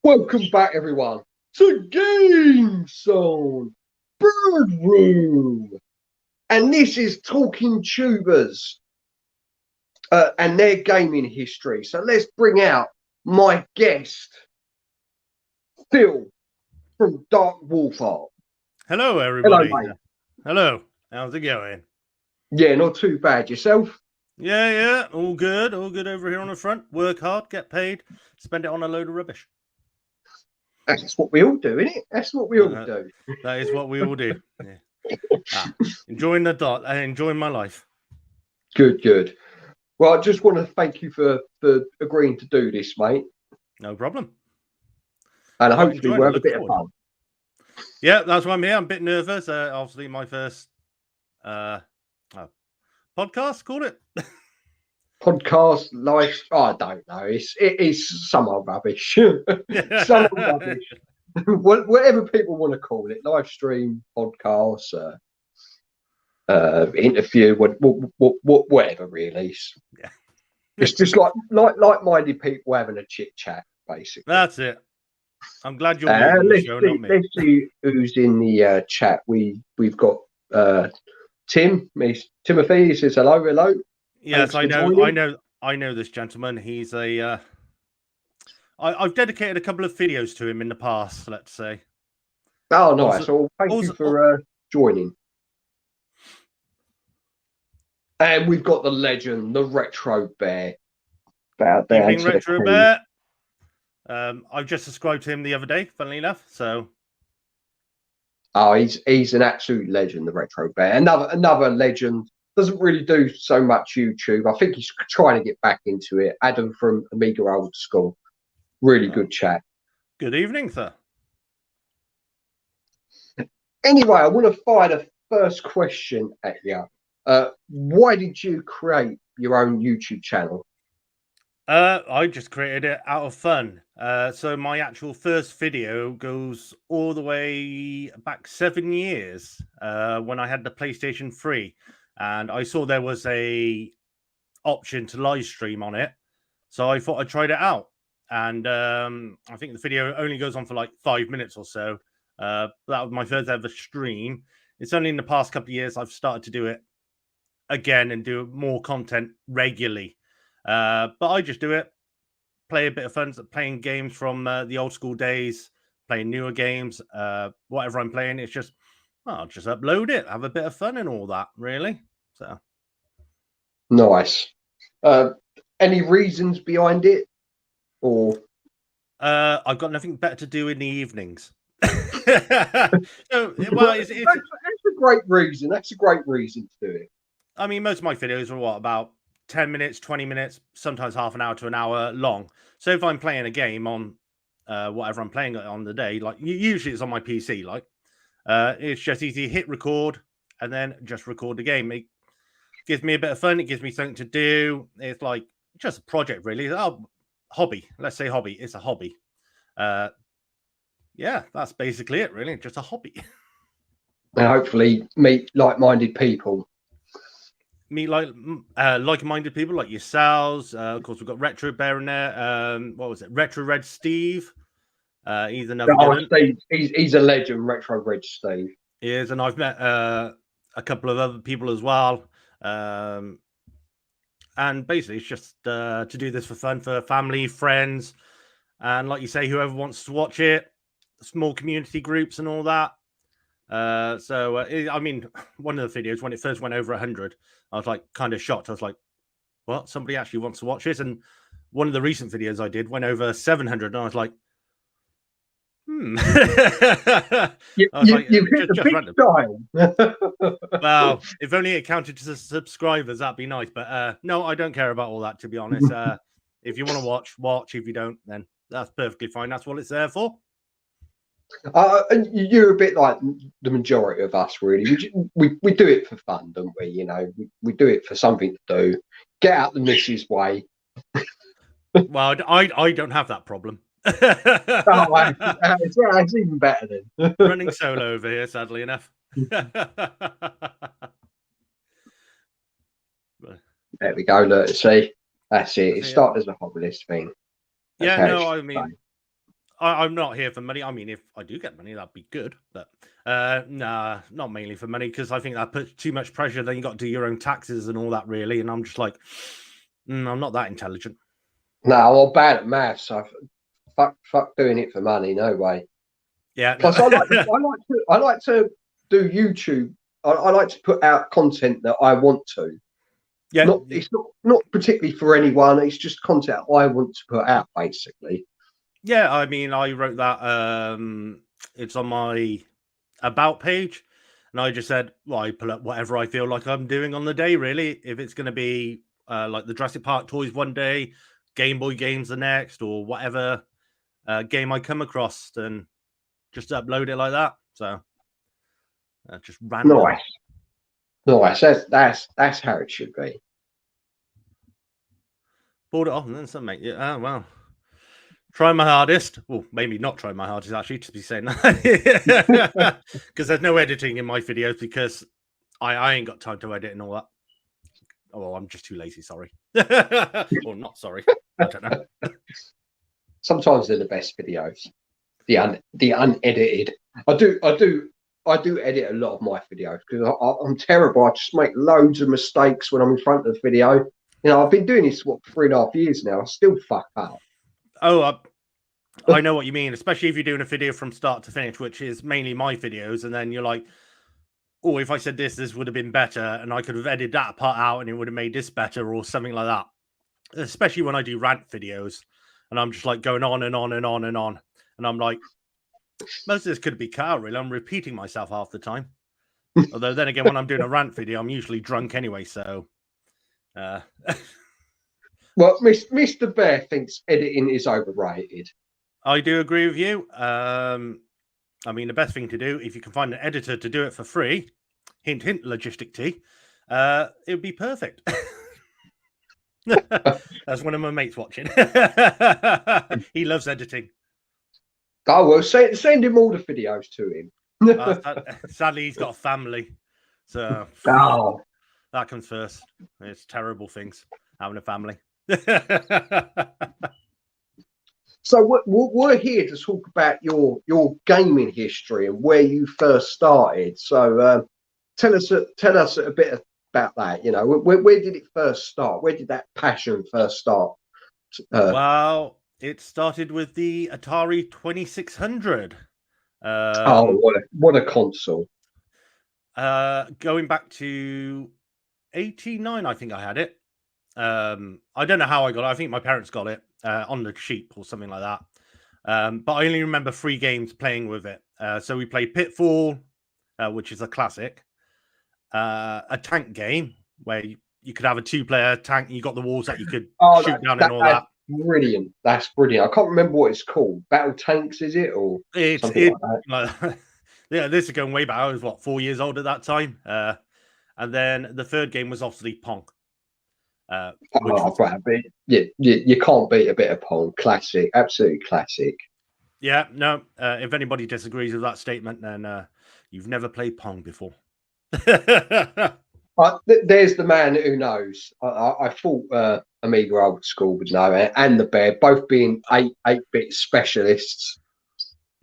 Welcome back, everyone, to GameZone Birdroom. And this is Talking Tubers and their gaming history. So let's bring out my guest, Phil from DarkWolfHeart. Hello, everybody. Hello, mate. Hello. How's it going? Yeah, not too bad. Yourself? Yeah. All good. All good over here on the front. Work hard, get paid, spend it on a load of rubbish. That's what we all do, isn't it? That's what we all do. That is what we all do. Yeah. Enjoying enjoying my life. Good. Well, I just want to thank you for agreeing to do this, mate. No problem. And hopefully we'll have a bit of fun. Yeah, that's why I'm here. I'm a bit nervous. Obviously, my first podcast, call it. Podcast, live. Oh, I don't know. It is some old rubbish. Some old rubbish. Whatever people want to call it. Live stream, podcast, interview, whatever really. Yeah. It's just like-minded people having a chit chat, basically. That's it. I'm glad you're on the show, not me. Let's see who's in the chat. We've got Timothy. He says hello. Yes, I know this gentleman. He's a. I've dedicated a couple of videos to him in the past. Let's say. Oh, nice. So thank you for joining. And we've got the legend, the Retro Bear. Evening, Retro Bear. I've just subscribed to him the other day, funnily enough. So. Oh, he's an absolute legend, the Retro Bear. Another legend. Doesn't really do so much YouTube. I think he's trying to get back into it. Adam from Amiga Old School. Really good chat. Good evening, sir. Anyway, I want to fire the first question at you. Why did you create your own YouTube channel? I just created it out of fun. So my actual first video goes all the way back 7 years when I had the PlayStation 3. And I saw there was a option to live stream on it. So I thought I'd try it out. And I think the video only goes on for like 5 minutes or so. That was my first ever stream. It's only in the past couple of years I've started to do it again and do more content regularly. But I just do it, play a bit of fun, playing games from the old school days, playing newer games, whatever I'm playing. It's just, I'll just upload it, have a bit of fun and all that, really. So nice. Any reasons behind it, or I've got nothing better to do in the evenings. That's a great reason. That's a great reason to do it. I mean, most of my videos are about 10 minutes, 20 minutes, sometimes half an hour to an hour long. So if I'm playing a game on whatever I'm playing on the day, like usually it's on my PC, like it's just easy to hit record and then just record the game. It gives me a bit of fun. It gives me something to do. It's like just a project, really. Hobby. Let's say hobby. It's a hobby. Yeah, that's basically it, really. Just a hobby. And hopefully meet like-minded people. Meet like-minded people like yourselves. Of course, we've got Retro Bear in there. What was it? Retro Red Steve. He's another. Steve. He's a legend. Retro Red Steve. He is, and I've met a couple of other people as well. And basically, it's just to do this for fun, for family, friends, and like you say, whoever wants to watch it. Small community groups and all that. I mean, one of the videos when it first went over 100, I was like kind of shocked. I was like, "What? Somebody actually wants to watch this?" And one of the recent videos I did went over 700, and I was like, You've hit the big time. Well, if only it counted to the subscribers, that'd be nice. But no, I don't care about all that, to be honest. If you want to watch. If you don't, then that's perfectly fine. That's what it's there for. And you're a bit like the majority of us, really. We do it for fun, don't we? You know, we do it for something to do. Get out the missus' way. Well, I don't have that problem. It's even better then. Running solo over here, sadly enough. There we go. Look, see, that's it. It started as a hobbyist thing. Yeah, no, I mean, I'm not here for money. I mean, if I do get money, that'd be good. But nah, not mainly for money, because I think that puts too much pressure. Then you got to do your own taxes and all that, really. And I'm just like, I'm not that intelligent. No, I'm bad at maths. So fuck doing it for money. No way. Yeah. Plus, No. I like to do YouTube. I like to put out content that I want to. Yeah. It's not particularly for anyone. It's just content I want to put out, basically. Yeah. I mean, I wrote that. It's on my about page, and I just said, well, I pull up whatever I feel like I'm doing on the day. Really, if it's going to be like the Jurassic Park toys one day, Game Boy games the next, or whatever game I come across, then just upload it like that. So just random. Nice. That's how it should be. Pulled it off and then some, mate. Yeah, well. Try my hardest. Well, maybe not try my hardest, actually, to be saying that. Because there's no editing in my videos, because I ain't got time to edit and all that. Oh, well, I'm just too lazy, sorry. Or not sorry. I don't know. Sometimes they're the best videos. The unedited. I do edit a lot of my videos because I'm terrible. I just make loads of mistakes when I'm in front of the video. You know, I've been doing this for 3.5 years now. I still fuck up. Oh, I know what you mean, especially if you're doing a video from start to finish, which is mainly my videos, and then you're like, oh, if I said this would have been better, and I could have edited that part out and it would have made this better, or something like that. Especially when I do rant videos, and I'm just like going on and on and on and on. And I'm like, most of this could be cut out, really. I'm repeating myself half the time. Although then again, when I'm doing a rant video, I'm usually drunk anyway, so... Well, Mr. Bear thinks editing is overrated. I do agree with you. I mean, the best thing to do, if you can find an editor to do it for free, hint, hint, logistic tea, it would be perfect. That's one of my mates watching. He loves editing. Oh, well, send him all the videos to him. Sadly, he's got a family. So that comes first. It's terrible things, having a family. So we're here to talk about your gaming history and where you first started. So tell us a bit about that. You know, where did it first start? Where did that passion first start? Well, it started with the Atari 2600. What a console! Going back to 89, I think I had it. I don't know how I got it. I think my parents got it on the sheep or something like that. But I only remember 3 games playing with it. So we played Pitfall, which is a classic. A tank game where you could have a 2-player tank and you got the walls that you could shoot down and all that. Brilliant. That's brilliant. I can't remember what it's called. Battle Tanks, is it? Or something like that? Yeah, this is going way back. I was, 4 years old at that time. And then the third game was obviously Pong. You can't beat a bit of Pong. Classic. Absolutely classic. Yeah, no. If anybody disagrees with that statement, then you've never played Pong before. There's the man who knows. I thought Amiga Old School would know it, and the Bear, both being 8-bit specialists.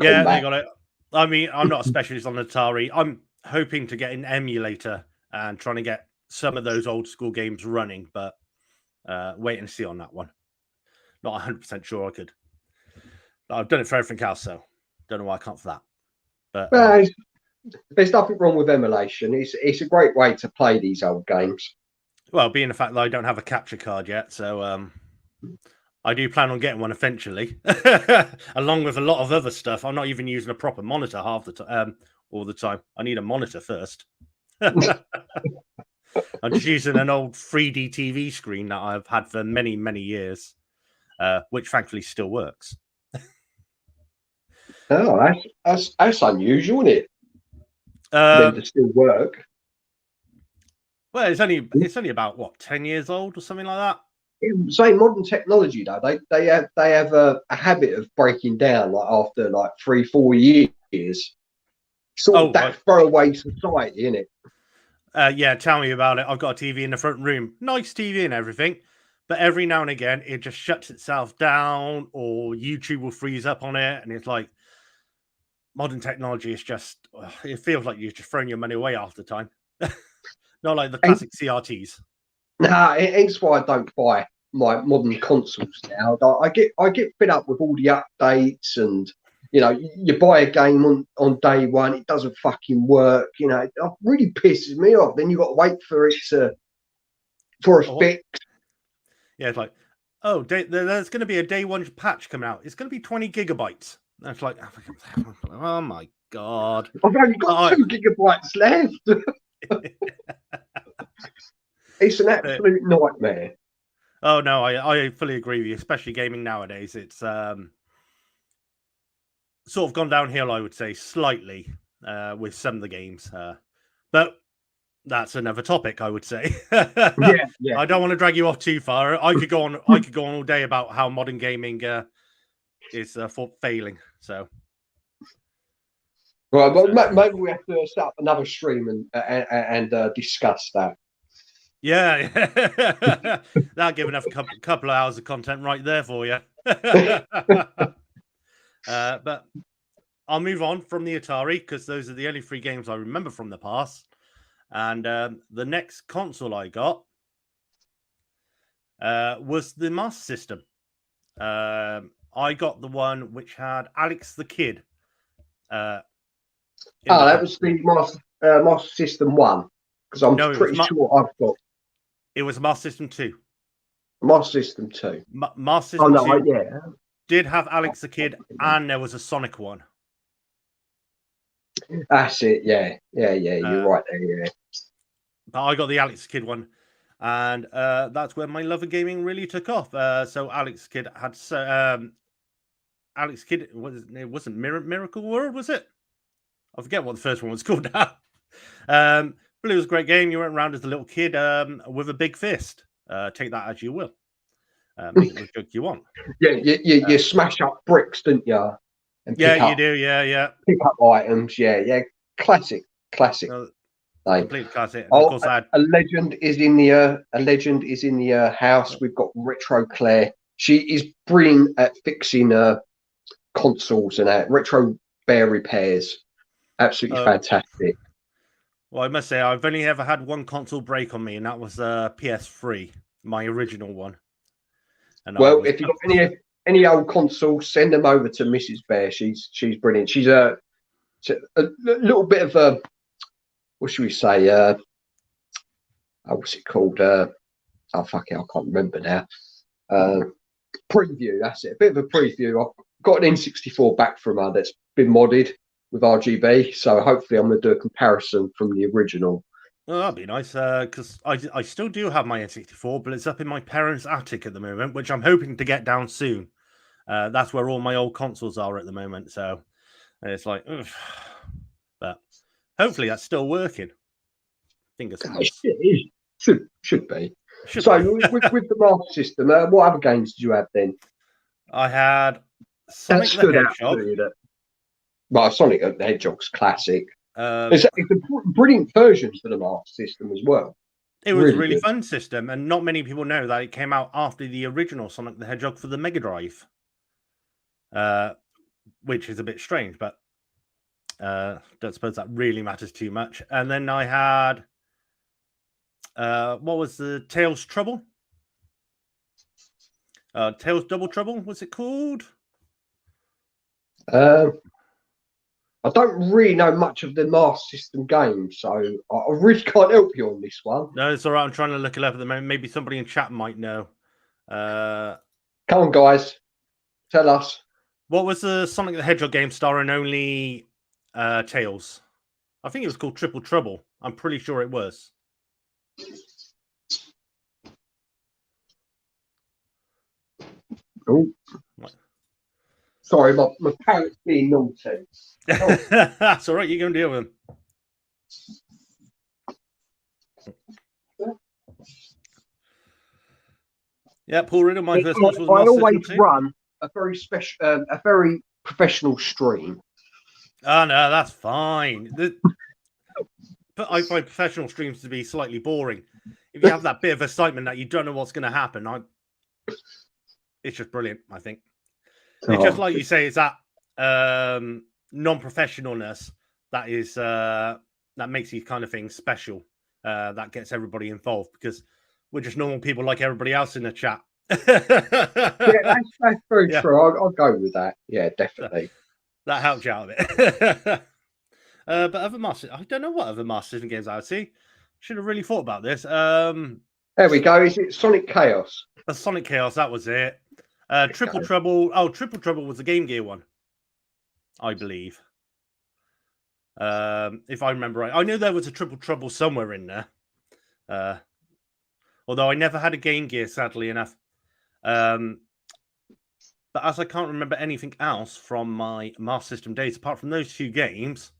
Yeah, they got it. I mean, I'm not a specialist on Atari. I'm hoping to get an emulator and trying to get some of those old school games running, but wait and see on that one. Not 100% sure I could. But I've done it for everything else, so don't know why I can't for that. But there's nothing wrong with emulation. It's a great way to play these old games. Well, being the fact that I don't have a capture card yet, so I do plan on getting one eventually, along with a lot of other stuff. I'm not even using a proper monitor half the time, all the time. I need a monitor first. I'm just using an old 3D TV screen that I've had for many, many years, which thankfully still works. Oh, that's unusual, isn't it? Them to still work. Well, it's only about 10 years old or something like that. Say modern technology though, they have a habit of breaking down like after 3-4 years. Sort of that throwaway society, isn't it? Yeah, tell me about it. I've got a TV in the front room, nice TV and everything, But every now and again, it just shuts itself down, or YouTube will freeze up on it, and it's like modern technology is just. It feels like you're just throwing your money away half the time. Not like the classic CRTs. Nah, it's why I don't buy my modern consoles now. I get fed up with all the updates, and you buy a game on day one, it doesn't fucking work. It really pisses me off. Then you got to wait for it for a fix. Yeah, it's like, oh, there's going to be a day one patch coming out. It's going to be 20 gigabytes. And it's like, oh my god, I've only got 2 gigabytes left. It's an absolute nightmare. Oh no, I fully agree with you, especially gaming nowadays. It's sort of gone downhill, I would say, slightly with some of the games. But that's another topic, I would say. Yeah. I don't want to drag you off too far. I could go on all day about how modern gaming is failing. So, right, but maybe we have to set up another stream and discuss that. Yeah, that'll give enough couple of hours of content right there for you. But I'll move on from the Atari because those are the only 3 games I remember from the past. And the next console I got was the Master System. I got the one which had Alex the Kid. That was the Master System 1, because I'm pretty sure I've got. It was Master System 2. Master System 2. Master System 2 yeah. did have Alex the Kid, and there was a Sonic one. That's it, yeah. You're right there, yeah. But I got the Alex Kid one, and that's where my love of gaming really took off. So Alex Kid had Alex Kid it wasn't Miracle World, was it? I forget what the first one was called now. But it was a great game. You went around as a little kid with a big fist. Take that as you will. Make it the joke you want. Yeah, you smash up bricks, didn't you? And you do. Yeah. Pick up items. Yeah. Classic. Complete classic. And of course, a legend is in the house. We've got Retro Claire. She is brilliant at fixing consoles and retro bear repairs. Absolutely fantastic. Well, I must say, I've only ever had one console break on me, and that was PS3, my original one. And if you've got any old consoles, send them over to Mrs. Bear. She's brilliant. She's a little bit of a, what should we say? What's it called? Fuck it, I can't remember now. Preview. That's it. A bit of a preview. I've got an N64 back from her that's been modded with RGB, so hopefully I'm going to do a comparison from the original. Oh, that'd be nice, because I still do have my N64, but it's up in my parents' attic at the moment, which I'm hoping to get down soon. That's where all my old consoles are at the moment, so it's like, ugh. But hopefully that's still working. Fingers crossed. It should be. With the Master System, what other games did you have then? I had Sonic the Hedgehog. Well, Sonic the Hedgehog's classic. It's a brilliant version for the Master System as well. It was a really fun system, and not many people know that it came out after the original Sonic the Hedgehog for the Mega Drive, which is a bit strange, but don't suppose that really matters too much. And then I had, what was the Tails Trouble? Tails Double Trouble, what's it called? I don't really know much of the Master System games, so I really can't help you on this one. No, it's all right. I'm trying to look it up at the moment. Maybe somebody in chat might know. Come on, guys. Tell us. What was the Sonic the Hedgehog game starring only Tails? I think it was called Triple Trouble. I'm pretty sure it was. Oh. Sorry, my parents being naughty. Oh. That's all right. You're going to deal with them. Yeah, Paul Riddle, my first watch was I always run a very special, a very professional stream. Oh no, that's fine. But I find professional streams to be slightly boring. If you have that bit of excitement that you don't know what's going to happen, It's just brilliant, I think. It's just like you say, it's that non-professionalness that is that makes these kind of things special. That gets everybody involved because we're just normal people like everybody else in the chat. Yeah, that's very true. I'll go with that. Yeah, definitely. That helps you out a bit. But other Master, I don't know what other Master System games I would see. Should have really thought about this. There we go. Is it Sonic Chaos? Sonic Chaos, that was it. Triple Trouble. Oh, Triple Trouble was the Game Gear one, I believe. If I remember right. I know there was a Triple Trouble somewhere in there. Although I never had a Game Gear, sadly enough. But as I can't remember anything else from my Master System days, apart from those 2 games,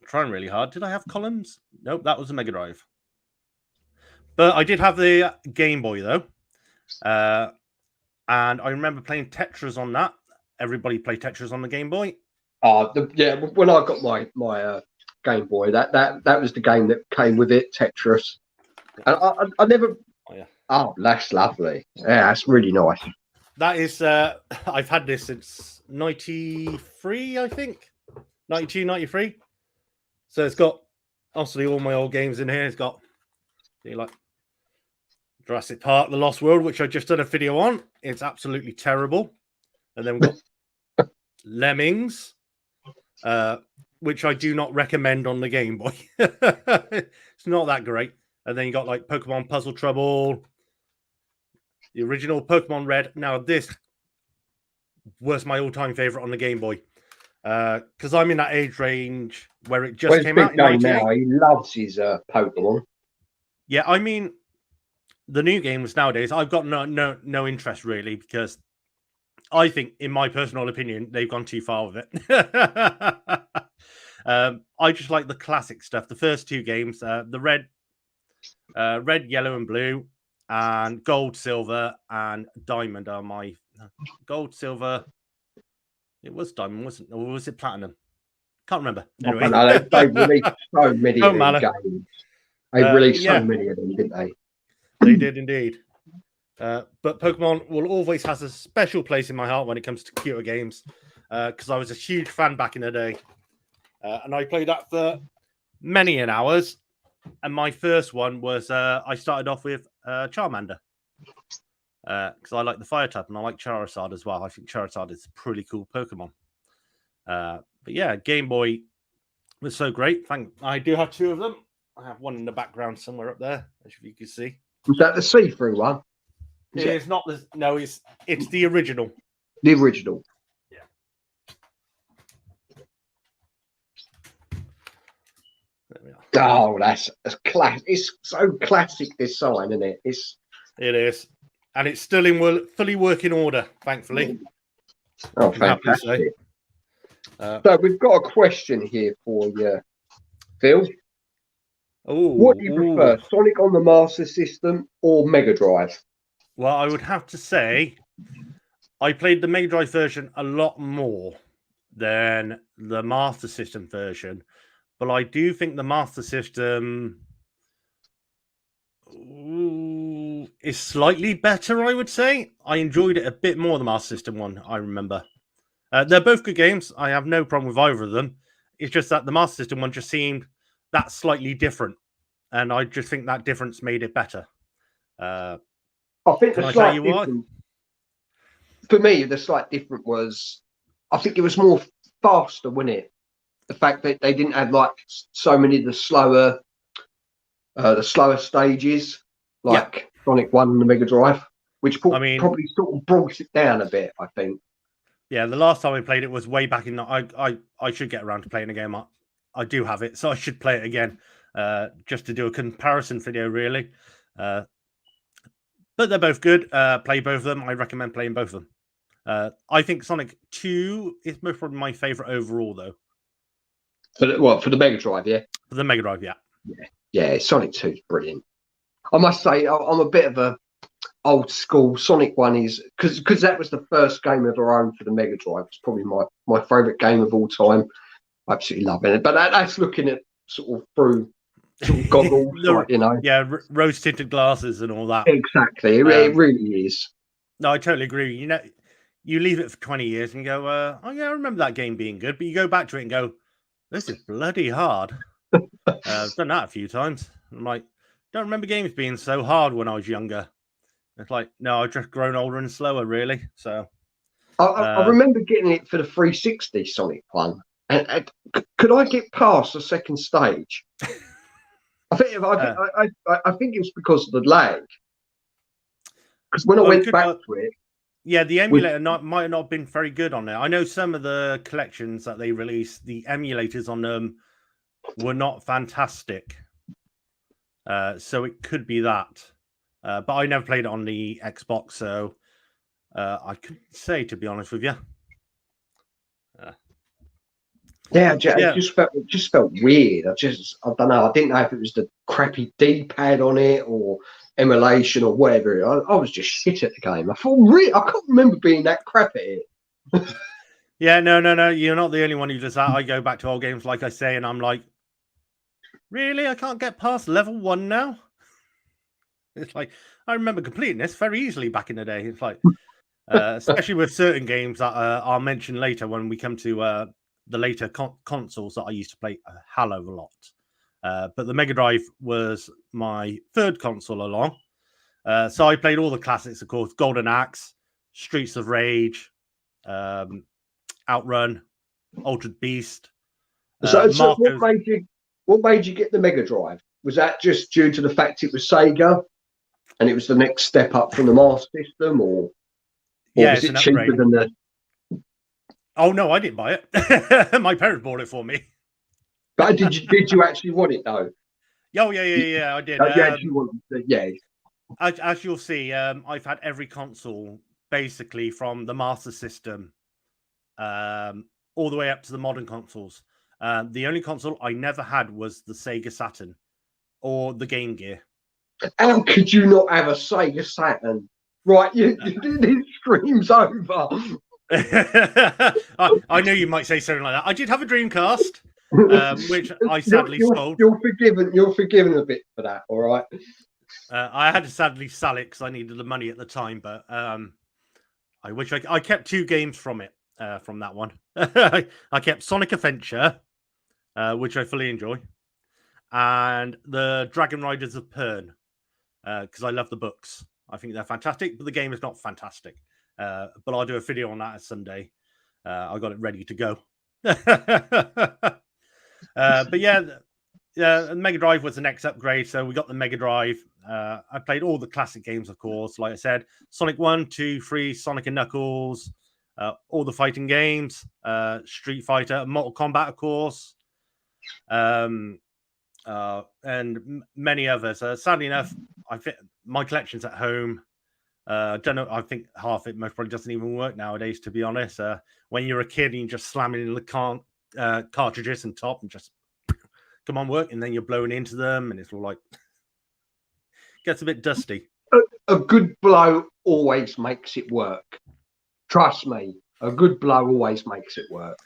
I'm trying really hard. Did I have Columns? Nope, that was a Mega Drive. But I did have the Game Boy, though. And I remember playing Tetris on that. Everybody played Tetris on the Game Boy. Yeah, when I got my Game Boy, that was the game that came with it, Tetris. And I never... Oh, that's lovely. Yeah, that's really nice. That is... I've had this since 93, I think. 92, 93. So it's got, obviously, all my old games in here. It's got, like, Jurassic Park, The Lost World, which I just done a video on. It's absolutely terrible. And then we've got Lemmings, which I do not recommend on the Game Boy. It's not that great. And then you got, like, Pokemon Puzzle Trouble, the original Pokemon Red. Now, this was my all-time favorite on the Game Boy. Because I'm in that age range where it just came out in 98. Now. He loves his Pokemon. Yeah, I mean, the new games nowadays, I've got no interest really, because I think, in my personal opinion, they've gone too far with it. I just like the classic stuff. The first 2 games, the red, yellow, and blue, and gold, silver, and diamond are my gold, silver. It was diamond, wasn't it? Or was it platinum? Can't remember. Anyway. They released so many of them games. They released so many of them, didn't they? They did indeed. But Pokemon will always has a special place in my heart when it comes to computer games, because I was a huge fan back in the day. And I played that for many an hours. And my first one was, I started off with Charmander. Because I like the fire type and I like Charizard as well. I think Charizard is a pretty cool Pokemon. But yeah, Game Boy was so great. I do have 2 of them. I have one in the background somewhere up there, as you can see. Was that the see-through one? It's not the... No, it's the original. The original. Yeah. There we are. Oh, that's classic. It's so classic, this sign, isn't it? It is. And it's still in fully working order, thankfully. Oh, fantastic. So we've got a question here for you, Phil. What do you prefer, Sonic on the Master System or Mega Drive? Well, I would have to say I played the Mega Drive version a lot more than the Master System version. But I do think the Master System is slightly better, I would say. I enjoyed it a bit more, the Master System one, I remember. They're both good games. I have no problem with either of them. It's just that the Master System one just seemed that slightly different. And I just think that difference made it better. I think the slight difference, for me, the slight difference was, I think it was more faster, wasn't it? The fact that they didn't have like so many of the slower stages, like Sonic 1 and the Mega Drive, which probably sort of brought it down a bit, I think. Yeah, the last time I played it was way back in. I should get around to playing a game. I do have it, so I should play it again, just to do a comparison video, really. But they're both good. Play both of them. I recommend playing both of them. I think Sonic 2 is most probably my favorite overall, though. For the Mega Drive, yeah? For the Mega Drive, yeah. Yeah, Sonic 2 is brilliant. I must say, I'm a bit of a old school. Sonic 1 is, because that was the first game of our own for the Mega Drive. It's probably my favourite game of all time. Absolutely loving it. But that's looking at sort of through sort of goggles, like, you know. Yeah, rose tinted glasses and all that. Exactly, it really is. No, I totally agree. You know, you leave it for 20 years and go, oh yeah, I remember that game being good, but you go back to it and go, this is bloody hard. I've done that a few times. I'm like, don't remember games being so hard when I was younger. It's like, no, I've just grown older and slower, really. So I remember getting it for the 360 Sonic one, and could I get past the second stage? I think it was because of the lag. Because when I went back to it, yeah, the emulator might not have been very good on there. I know some of the collections that they released, the emulators on them were not fantastic. So it could be that. But I never played it on the Xbox, so I couldn't say, to be honest with you. It just felt weird. I don't know. I didn't know if it was the crappy D-pad on it or emulation or whatever. I was just shit at the game. I can't remember being that crap at it. Yeah, no. You're not the only one who does that. I go back to old games, like I say, and I'm like, really? I can't get past level 1 now? It's like, I remember completing this very easily back in the day. It's like, especially with certain games that I'll mention later when we come to the later consoles that I used to play a hell of a lot. But the Mega Drive was my third console along. So I played all the classics, of course, Golden Axe, Streets of Rage, Outrun, Altered Beast. So what made you get the Mega Drive? Was that just due to the fact it was Sega and it was the next step up from the Master System, or was it cheaper than the... Oh no, I didn't buy it. My parents bought it for me. But did you actually want it though? Oh yeah, I did. You actually wanted it, yeah. As you'll see, I've had every console basically from the Master System all the way up to the modern consoles. The only console I never had was the Sega Saturn or the Game Gear. How could you not have a Sega Saturn? Right, this stream's over. I know you might say something like that. I did have a Dreamcast, which I sadly sold. You're forgiven a bit for that, all right? I had to sadly sell it because I needed the money at the time, but I wish I kept 2 games from it, from that one. I kept Sonic Adventure, which I fully enjoy, and the Dragon Riders of Pern, because I love the books. I think they're fantastic, but the game is not fantastic. But I'll do a video on that someday. I got it ready to go. But yeah, the Mega Drive was the next upgrade, so we got the Mega Drive. I played all the classic games, of course. Like I said, Sonic 1, 2, 3, Sonic and Knuckles, all the fighting games, Street Fighter, Mortal Kombat, of course, and many others. Sadly enough, my collection's at home. Don't know. I think half it most probably doesn't even work nowadays, to be honest. When you're a kid and you just slam it in the cartridges and top and just come on work, and then you're blowing into them, and it's all like gets a bit dusty. A good blow always makes it work. Trust me, a good blow always makes it work.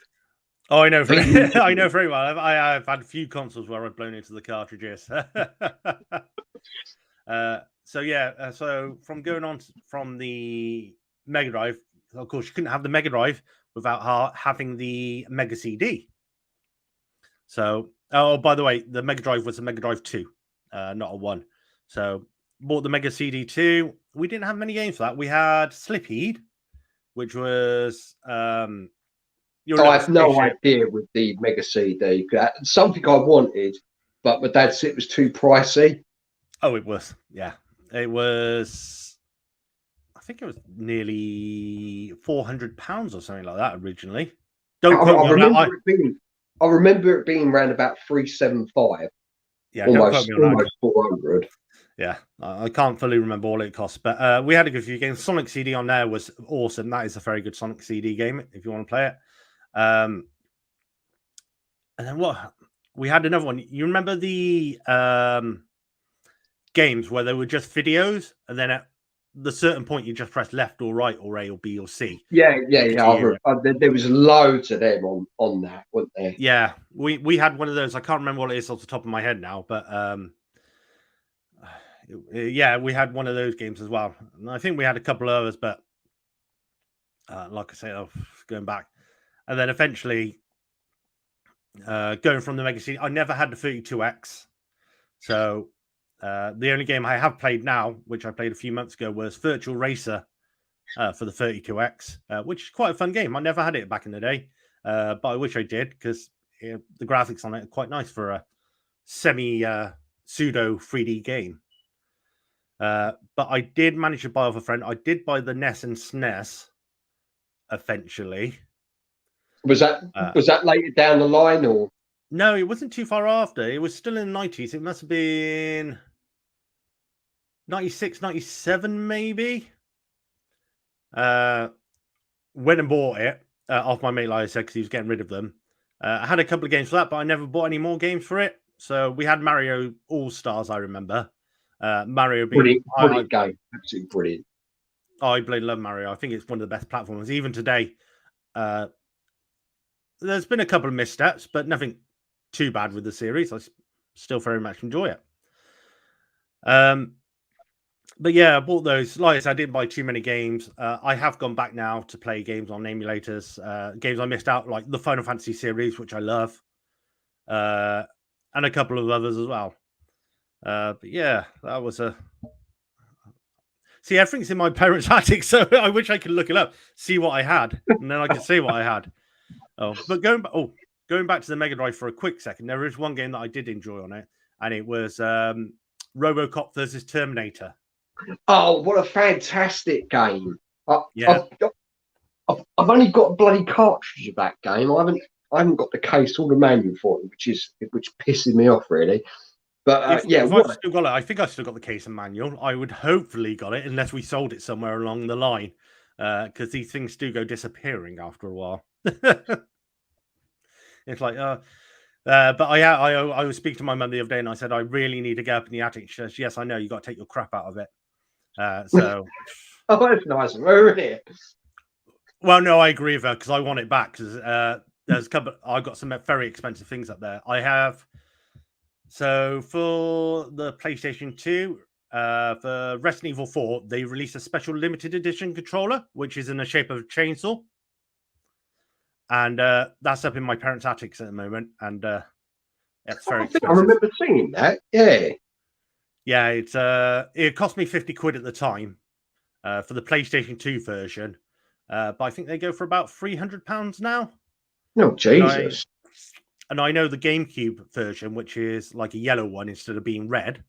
Oh, I know. I know very well. I've had a few consoles where I've blown into the cartridges. So yeah, so from going on from the Mega Drive, of course, you couldn't have the Mega Drive without having the Mega CD. So, oh, by the way, the Mega Drive was a Mega Drive 2, not a 1. So, bought the Mega CD 2. We didn't have many games for that. We had Slipheed, which was... I have no idea with the Mega CD. Something I wanted, but my dad said it was too pricey. Oh, it was. Yeah. It was... I think it was nearly £400 or something like that originally. I remember it being around about 375. Yeah, almost 400. Yeah, I can't fully remember all it cost, but we had a good few games. Sonic CD on there was awesome. That is a very good Sonic CD game if you want to play it. And then what? We had another one. You remember the games where they were just videos, and then the certain point you just press left or right or A or B or C. Yeah. There was loads of them on that, weren't there? Yeah, we had one of those. I can't remember what it is off the top of my head now, but yeah, we had one of those games as well. And I think we had a couple of others, but like I say, going back, and then eventually going from the Mega CD, I never had the 32X. So the only game I have played now, which I played a few months ago, was Virtual Racer for the 32X, which is quite a fun game. I never had it back in the day, but I wish I did, because the graphics on it are quite nice for a semi pseudo 3D game. But I did manage to buy off a friend. I did buy the NES and SNES eventually. Was that later down the line, or? No, it wasn't too far after. It was still in the 90s. It must have been 96, 97, maybe. Went and bought it off my mate, like I said, because he was getting rid of them. I had a couple of games for that, but I never bought any more games for it. So we had Mario All-Stars, I remember. Mario being... Brilliant game. Absolutely brilliant. I bloody love Mario. I think it's one of the best platformers. Even today, there's been a couple of missteps, but nothing too bad with the series. I still very much enjoy it. But yeah, I bought those. Like I said, I didn't buy too many games. I have gone back now to play games on emulators. Games I missed out, like the Final Fantasy series, which I love. And a couple of others as well. But yeah, that was a... See, everything's in my parents' attic, so I wish I could look it up, see what I had, and then I could say what I had. But going back to the Mega Drive for a quick second, there is one game that I did enjoy on it, and it was RoboCop versus Terminator. Oh, what a fantastic game! I've only got a bloody cartridge of that game. I haven't got the case or the manual for it, which pisses me off really. But if I've still got it, I think I still got the case and manual. I would hopefully got it, unless we sold it somewhere along the line, because these things do go disappearing after a while. It's like, but I was speaking to my mum the other day, and I said I really need to get up in the attic. She says, "Yes, I know. You got to take your crap out of it." So, oh, that's nice. Where is it? Well, no, I agree with her, because I want it back. Because there's a couple. I've got some very expensive things up there. I have. So for the PlayStation 2, for Resident Evil 4, they released a special limited edition controller, which is in the shape of a chainsaw. And that's up in my parents' attics at the moment. And it's very expensive. I remember seeing that. Yeah. Yeah, it cost me 50 quid at the time for the PlayStation 2 version. But I think they go for about £300 now. No, Jesus. And I know the GameCube version, which is like a yellow one instead of being red,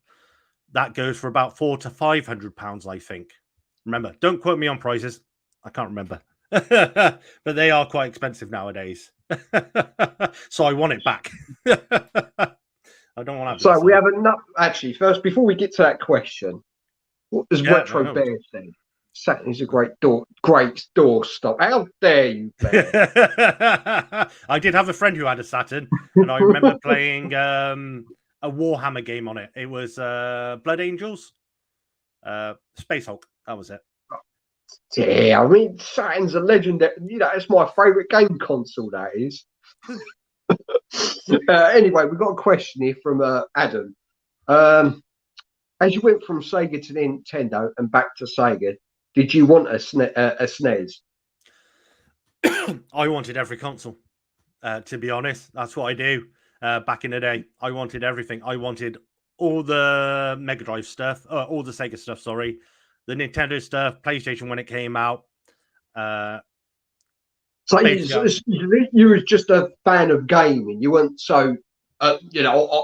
that goes for about £400 to £500, I think. Remember, don't quote me on prices. I can't remember. But they are quite expensive nowadays. So I want it back. I don't want to have So we have enough. Actually, first, before we get to that question, what does Retro Bear say? Saturn's a great doorstop. How dare you, Bear? I did have a friend who had a Saturn, and I remember playing a Warhammer game on it. It was Blood Angels, Space Hulk. That was it. Yeah, I mean, Saturn's a legendary. You know, it's my favourite game console. That is. Anyway, we've got a question here from Adam. As you went from Sega to Nintendo and back to Sega, did you want a SNES? I wanted every console, to be honest. That's what I do. Back in the day, I wanted everything. I wanted all the Mega Drive stuff, all the Sega stuff, sorry, the Nintendo stuff, PlayStation when it came out. So you were just a fan of gaming. You weren't so, I'm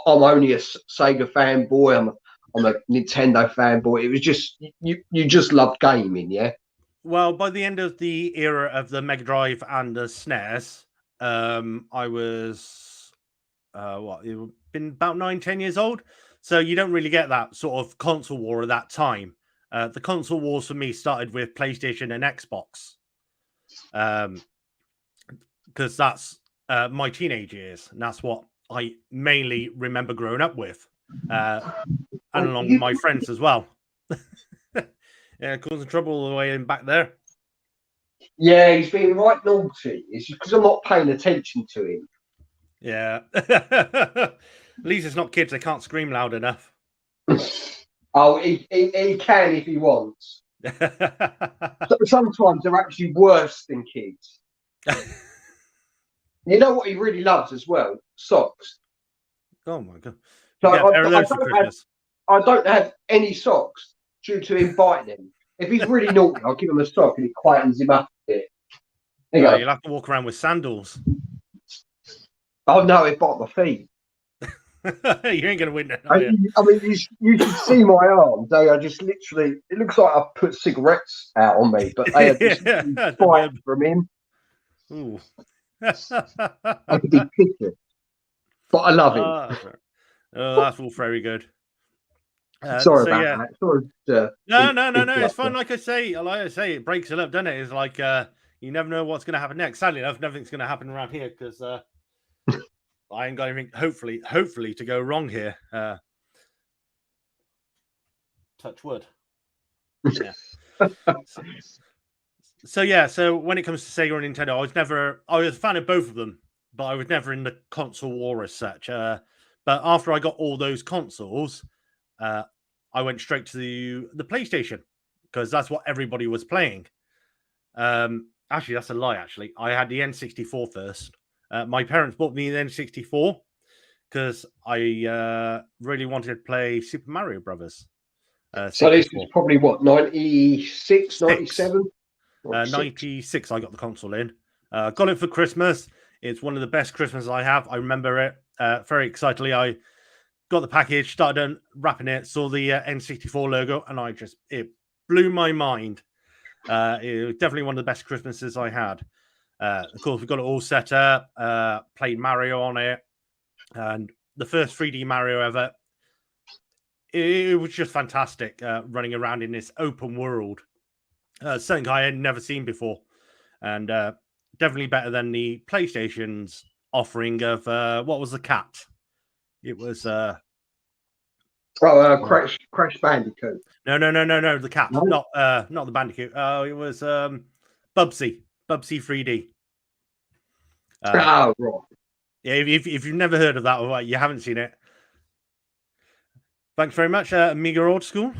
only a Sega fanboy. I'm a Nintendo fanboy. It was just you just loved gaming, yeah. Well, by the end of the era of the Mega Drive and the SNES, I was it been about 9-10 years old. So you don't really get that sort of console war at that time. The console wars for me started with PlayStation and Xbox, because that's my teenage years, and that's what I mainly remember growing up with. And along with my friends as well. Yeah, causing trouble all the way in back there. Yeah, he's being right naughty. It's just because I'm not paying attention to him. Yeah. At least it's not kids. They can't scream loud enough. Oh, he can if he wants. Sometimes they're actually worse than kids. You know what he really loves as well? Socks. Oh my god! So Get a pair of those for Christmas. I don't have any socks due to him biting him. If he's really naughty, I'll give him a sock and it quietens him up a bit. There you go. You'll have to walk around with sandals. Oh no, it bite my feet. You ain't gonna win that. I mean, you should see my arms. They are just literally. It looks like I've put cigarettes out on me, but they are just fight from him. Ooh. I could be pictured, but I love him. Oh, that's all very good. Sorry about that. Sorry, no. It's fun. Like I say, it breaks it up, doesn't it? It's like you never know what's going to happen next. Sadly enough, nothing's going to happen around here because I ain't got anything. Hopefully, to go wrong here. Touch wood. Yeah. So when it comes to Sega and Nintendo, I was a fan of both of them, but I was never in the console war as such. But after I got all those consoles, I went straight to the PlayStation because that's what everybody was playing. Actually, that's a lie. Actually, I had the N64 first. My parents bought me the N64 because I really wanted to play Super Mario Brothers. So this is probably what, 96, 97? 96 I got the console in. Got it for Christmas. It's one of the best Christmases I have. I remember it very excitedly. I got the package, started wrapping it, saw the N64 logo, and it blew my mind. It was definitely one of the best Christmases I had. Of course, we got it all set up, played Mario on it, and the first 3D Mario ever. It was just fantastic running around in this open world. Something I had never seen before, and definitely better than the PlayStation's offering of what was the cat? It was Crash Bandicoot. No, the cat, No? not the Bandicoot. Oh, it was Bubsy 3D. Right. Yeah, if you've never heard of that or you haven't seen it, thanks very much, Amiga Old School.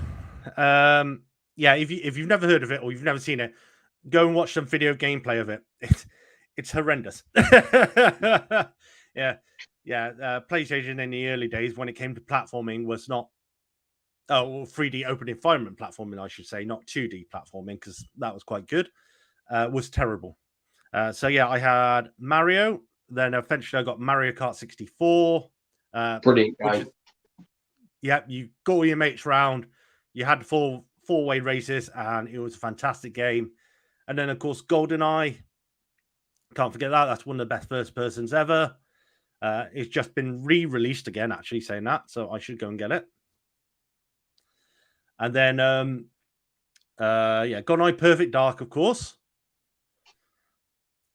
Yeah, if you've never heard of it or you've never seen it, go and watch some video gameplay of it. It's horrendous. Yeah. PlayStation in the early days when it came to platforming was not 3D open environment platforming, I should say, not 2D platforming, because that was quite good. Was terrible. So yeah, I had Mario. Then eventually I got Mario Kart 64. Brilliant game. Yeah, you got all your mates round. You had four-way races, and it was a fantastic game. And then, of course, GoldenEye. Can't forget that. That's one of the best first persons ever. It's just been re-released again, actually, saying that. So I should go and get it. And then, GoldenEye Perfect Dark, of course.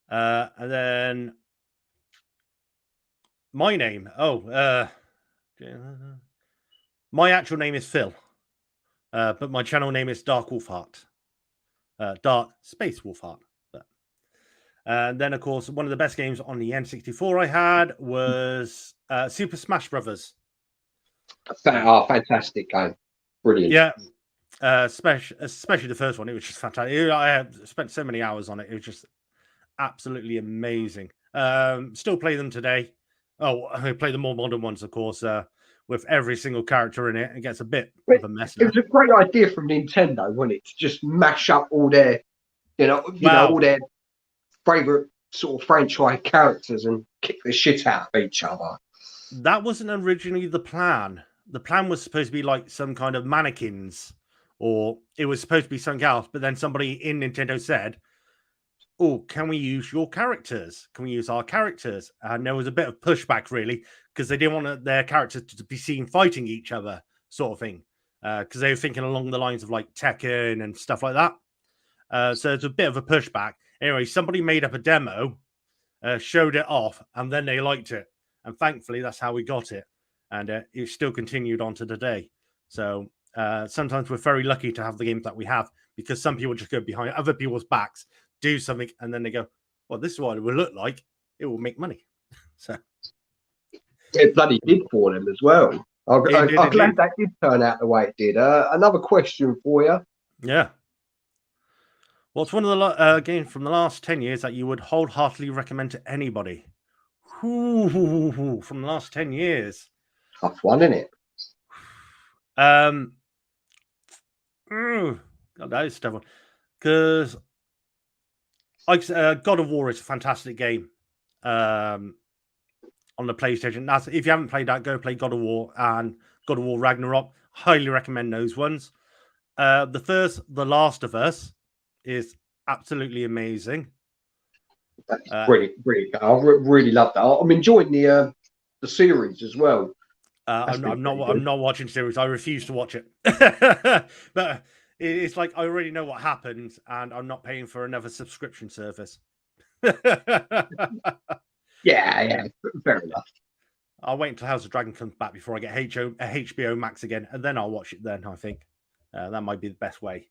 And then my name. My actual name is Phil. But my channel name is DarkWolfHeart. Dark Space Wolfheart. And then, of course, one of the best games on the N64 I had was Super Smash Brothers. Fantastic game. Brilliant. Yeah. Especially the first one. It was just fantastic. I have spent so many hours on it. It was just absolutely amazing. Still play them today. Oh, I play the more modern ones, of course, with every single character in it. It gets a bit of a mess now. It was a great idea from Nintendo, wasn't it? To just mash up all their, all their favorite sort of franchise characters and kick the shit out of each other. That wasn't originally the plan. The plan was supposed to be like some kind of mannequins, or it was supposed to be something else. But then somebody in Nintendo said, "Oh, can we use your characters? Can we use our characters?" And there was a bit of pushback, really, because they didn't want their characters to be seen fighting each other, sort of thing. Because they were thinking along the lines of like Tekken and stuff like that. So it's a bit of a pushback. Anyway, somebody made up a demo, showed it off, and then they liked it. And thankfully, that's how we got it. And it's still continued on to today. So sometimes we're very lucky to have the games that we have. because some people just go behind other people's backs, do something, and then they go, well, this is what it will look like. It will make money. So it bloody did for them as well. I'm glad that did turn out the way it did. Another question for you. Yeah. What's one of the games from the last 10 years that you would wholeheartedly recommend to anybody? Ooh, from the last 10 years. Tough one, isn't it? God, that is tough one. Because God of War is a fantastic game on the PlayStation. That's, if you haven't played that, go play God of War and God of War Ragnarok. Highly recommend those ones. The first, The Last of Us, is absolutely amazing. That's brilliant. I really love that. I'm enjoying the series as well. I'm not watching series. I refuse to watch it. But it's like I already know what happens, and I'm not paying for another subscription service. Yeah, fair enough. I'll wait until House of Dragon comes back before I get HBO Max again, and then I'll watch it. Then I think that might be the best way.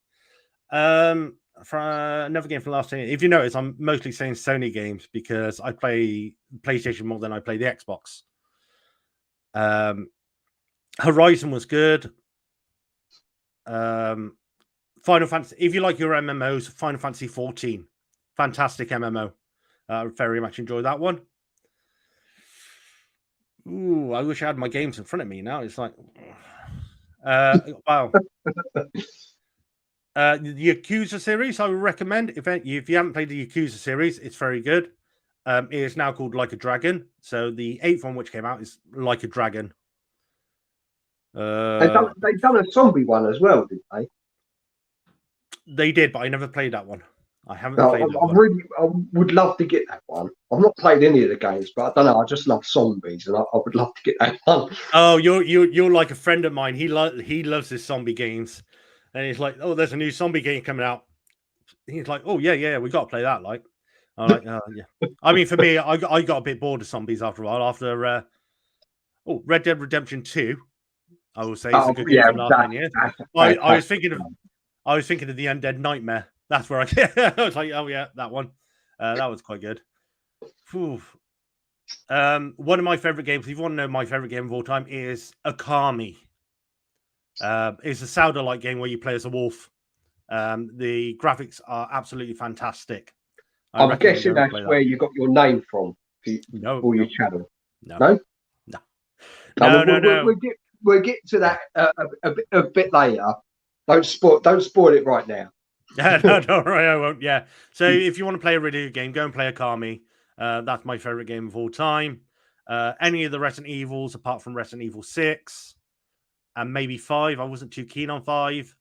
For another game from last year, if you notice, I'm mostly saying Sony games because I play PlayStation more than I play the Xbox. Horizon was good. Final Fantasy, if you like your MMOs, Final Fantasy 14, fantastic MMO. Very much enjoy that one. Ooh, I wish I had my games in front of me now. It's like, wow. The Yakuza series, I would recommend. If you haven't played the Yakuza series, it's very good. It is now called Like a Dragon. So the 8th one, which came out, is Like a Dragon. They've done a zombie one as well, didn't they? They did, but I never played that one. I haven't played that one. I would love to get that one. I've not played any of the games, but I don't know. I just love zombies, and I would love to get that one. Oh, you're like a friend of mine. He loves his zombie games. And he's like, oh, there's a new zombie game coming out. He's like, oh, yeah, we got to play that. Like, I'm like, oh, yeah. I mean, for me, I got a bit bored of zombies after a while. After, Red Dead Redemption 2, I will say, it's a good game from the last 10 years. I was thinking of the Undead Nightmare. That's where I was like, oh, yeah, that one. That was quite good. Whew. One of my favorite games, if you want to know my favorite game of all time, is Akami. It's a Zelda-like game where you play as a wolf. The graphics are absolutely fantastic. I'm guessing that's where you got your name from for your channel. No. We'll get to that a bit later. Don't spoil it right now. No, don't worry, I won't. Yeah. So if you want to play a really good game, go and play Akami. That's my favorite game of all time. Any of the Resident Evils, apart from Resident Evil 6. And maybe 5. I wasn't too keen on 5.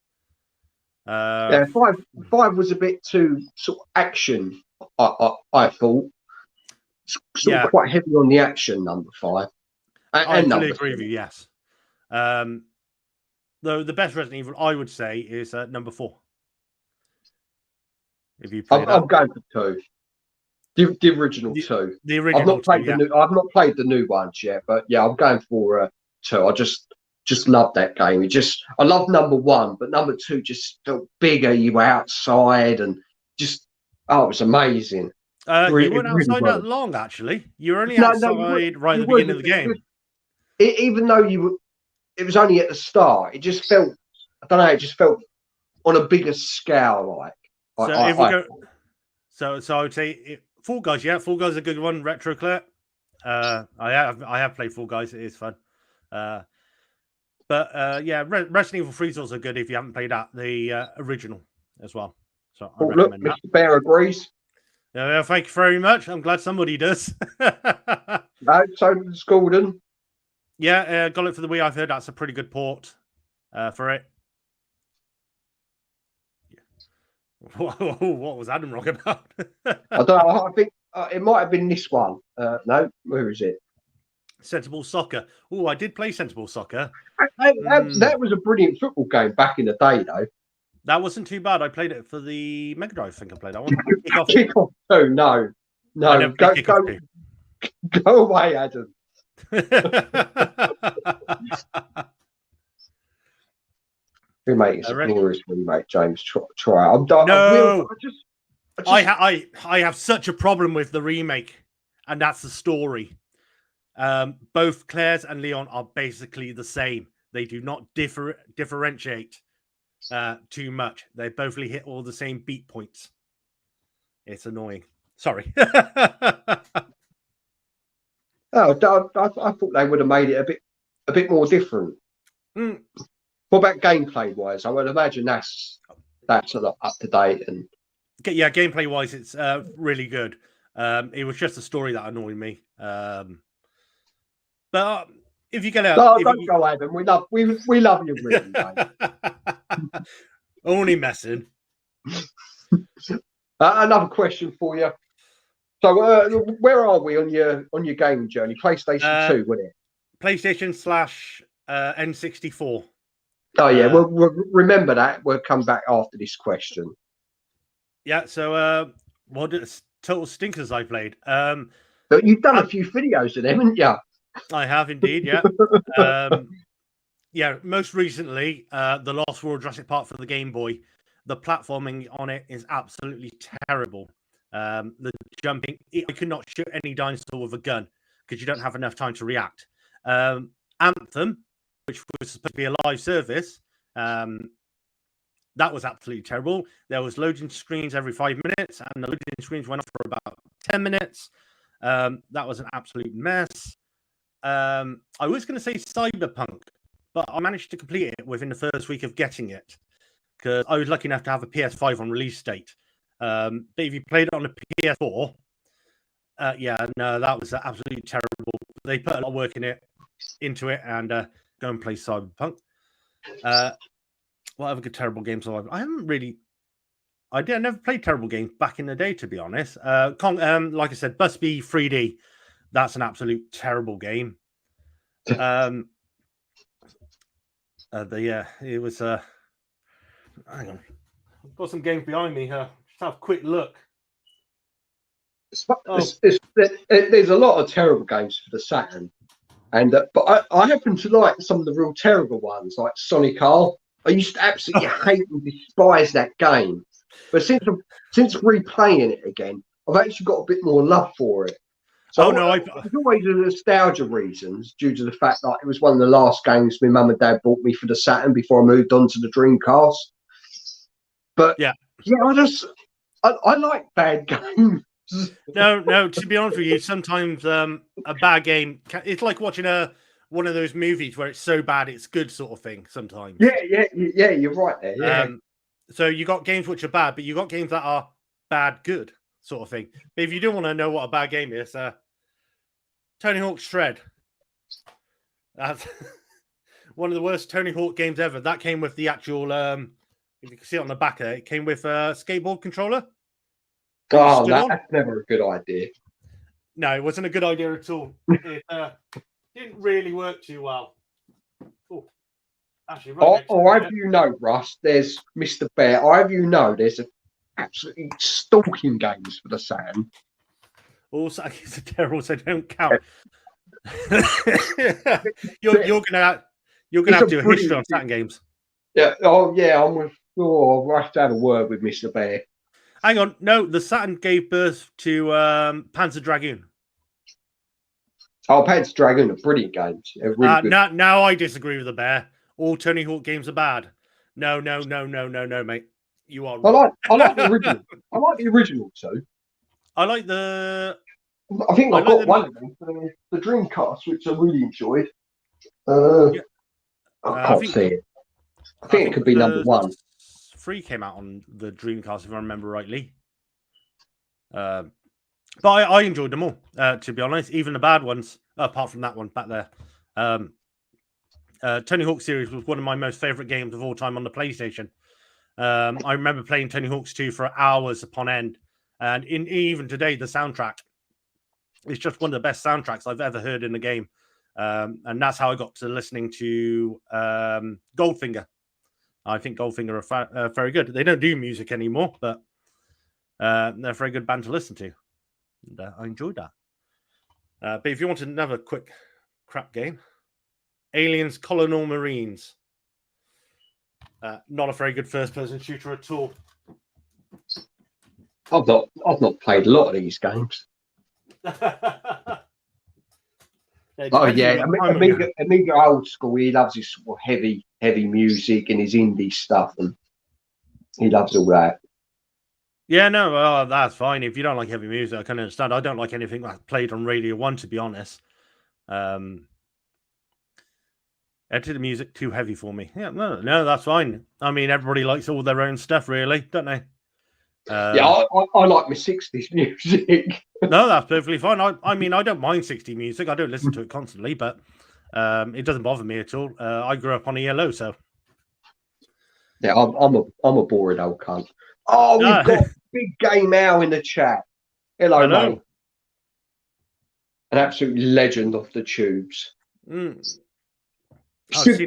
Yeah, 5 was a bit too sort of action. I thought sort of quite heavy on the action. Number 5. I fully agree with you. Yes. Though the best Resident Evil, I would say, is number 4. If you play I'm going for 2. The original 2. The original. I've not played the new ones yet, but yeah, I'm going for 2. I just love that game. I love number 1, but number 2 just felt bigger. You were outside and it was amazing. You weren't outside that long, actually. You were only outside right at the beginning of the game. Even though it was only at the start. It just felt, I don't know. It just felt on a bigger scale, like. So I would say Fall Guys. Yeah, Fall Guys is a good one. Retro Clear. I have played Fall Guys. It is fun. But Resident Evil 3 is also good if you haven't played that, the original as well. So I recommend that. Mr. Bear agrees. Yeah, thank you very much. I'm glad somebody does. No, so does Gordon. Yeah, got it for the Wii. I've heard that's a pretty good port for it. What was Adam wrong about? I don't know. I think it might have been this one. No, where is it? Sensible Soccer. Oh, I did play Sensible Soccer. That was a brilliant football game back in the day, though. That wasn't too bad. I played it for the Mega Drive. I think I played that one. Kick-off 2, no. Go away, Adam. Remake is a glorious remake, James. Try. No, I have such a problem with the remake, and that's the story. Both Claire's and Leon are basically the same. They do not differentiate too much. They both hit all the same beat points. It's annoying. Sorry. I thought they would have made it a bit more different. What about gameplay wise? I would imagine that's a lot up to date and gameplay wise, it's really good. It was just the story that annoyed me. But if you get out, don't go Adam. We love you, really, mate. Only messing. Another question for you. So, where are we on your gaming journey? PlayStation 2, wasn't it? PlayStation / N64. Oh yeah, we'll remember that. We'll come back after this question. Yeah. So, what total stinkers I played? But you've done a few videos of them, haven't you? I have indeed. Yeah. Yeah. Most recently, the Lost World Jurassic Park for the Game Boy. The platforming on it is absolutely terrible. The jumping, I could not shoot any dinosaur with a gun because you don't have enough time to react. Anthem, which was supposed to be a live service, that was absolutely terrible. There was loading screens every 5 minutes, and the loading screens went on for about 10 minutes. That was an absolute mess. I was going to say Cyberpunk, but I managed to complete it within the first week of getting it because I was lucky enough to have a PS5 on release date. But if you played it on a PS4, no, that was absolutely terrible. They put a lot of work into it, and go and play Cyberpunk. What other good terrible games have I haven't really. I never played terrible games back in the day, to be honest. Like I said, Busby 3D. That's an absolute terrible game. It was. Hang on, I've got some games behind me here. Just have a quick look. There's a lot of terrible games for the Saturn, and but I happen to like some of the real terrible ones, like Sonic R. I used to absolutely hate and despise that game, but since replaying it again, I've actually got a bit more love for it. So it's always a nostalgia reasons due to the fact that it was one of the last games my mum and dad bought me for the Saturn before I moved on to the Dreamcast. But I like bad games. No. To be honest with you, sometimes a bad game. It's like watching one of those movies where it's so bad it's good, sort of thing. Sometimes. Yeah. You're right there. Yeah. So you got games which are bad, but you got games that are bad, good, sort of thing. But if you do want to know what a bad game is, Tony Hawk's Shred. That's one of the worst Tony Hawk games ever. That came with the actual. If you can see it on the back there, it came with a skateboard controller. Oh, that's never a good idea. No, it wasn't a good idea at all. It didn't really work too well. Oh, actually, right you know, Russ, there's Mr. Bear. There's absolutely stalking games for the Saturn. Also, it's a terrible, so don't count. you're gonna have to do a history on Saturn games. Yeah. Oh, yeah. I'll have to have a word with Mr. Bear. Hang on. No, the Saturn gave birth to Panzer Dragoon. Oh, Panzer Dragoon are brilliant games. They're really good. Now I disagree with the Bear. All Tony Hawk games are bad. No, mate. You are wrong. I like the original. I like the original too. I like the. I think I've got one of them for the Dreamcast, which I really enjoyed. I can't see it. I think it could be number one. 3 came out on the Dreamcast, if I remember rightly. But I enjoyed them all, to be honest. Even the bad ones, apart from that one back there. Tony Hawk series was one of my most favorite games of all time on the PlayStation. I remember playing Tony Hawk's 2 for hours upon end. And even today, the soundtrack is just one of the best soundtracks I've ever heard in the game. And that's how I got to listening to Goldfinger. I think Goldfinger are very good. They don't do music anymore, but they're a very good band to listen to. And, I enjoyed that. But if you wanted another quick crap game, Aliens Colonial Marines. Not a very good first-person shooter at all. I've not played a lot of these games. Oh yeah, Amiga old school. He loves his sort of heavy music and his indie stuff, and he loves all that. Yeah, no, well, that's fine. If you don't like heavy music, I can understand. I don't like anything that's played on Radio 1, to be honest. Edited music too heavy for me. Yeah, no, that's fine. I mean, everybody likes all their own stuff, really, don't they? Yeah, I like my 60s music. No, that's perfectly fine. I mean, I don't mind 60s music. I don't listen to it constantly, but it doesn't bother me at all. I grew up on ELO, so. Yeah, I'm a boring old cunt. Oh, we've got Big Game Al in the chat. Hello, mate. An absolute legend off the tubes. Should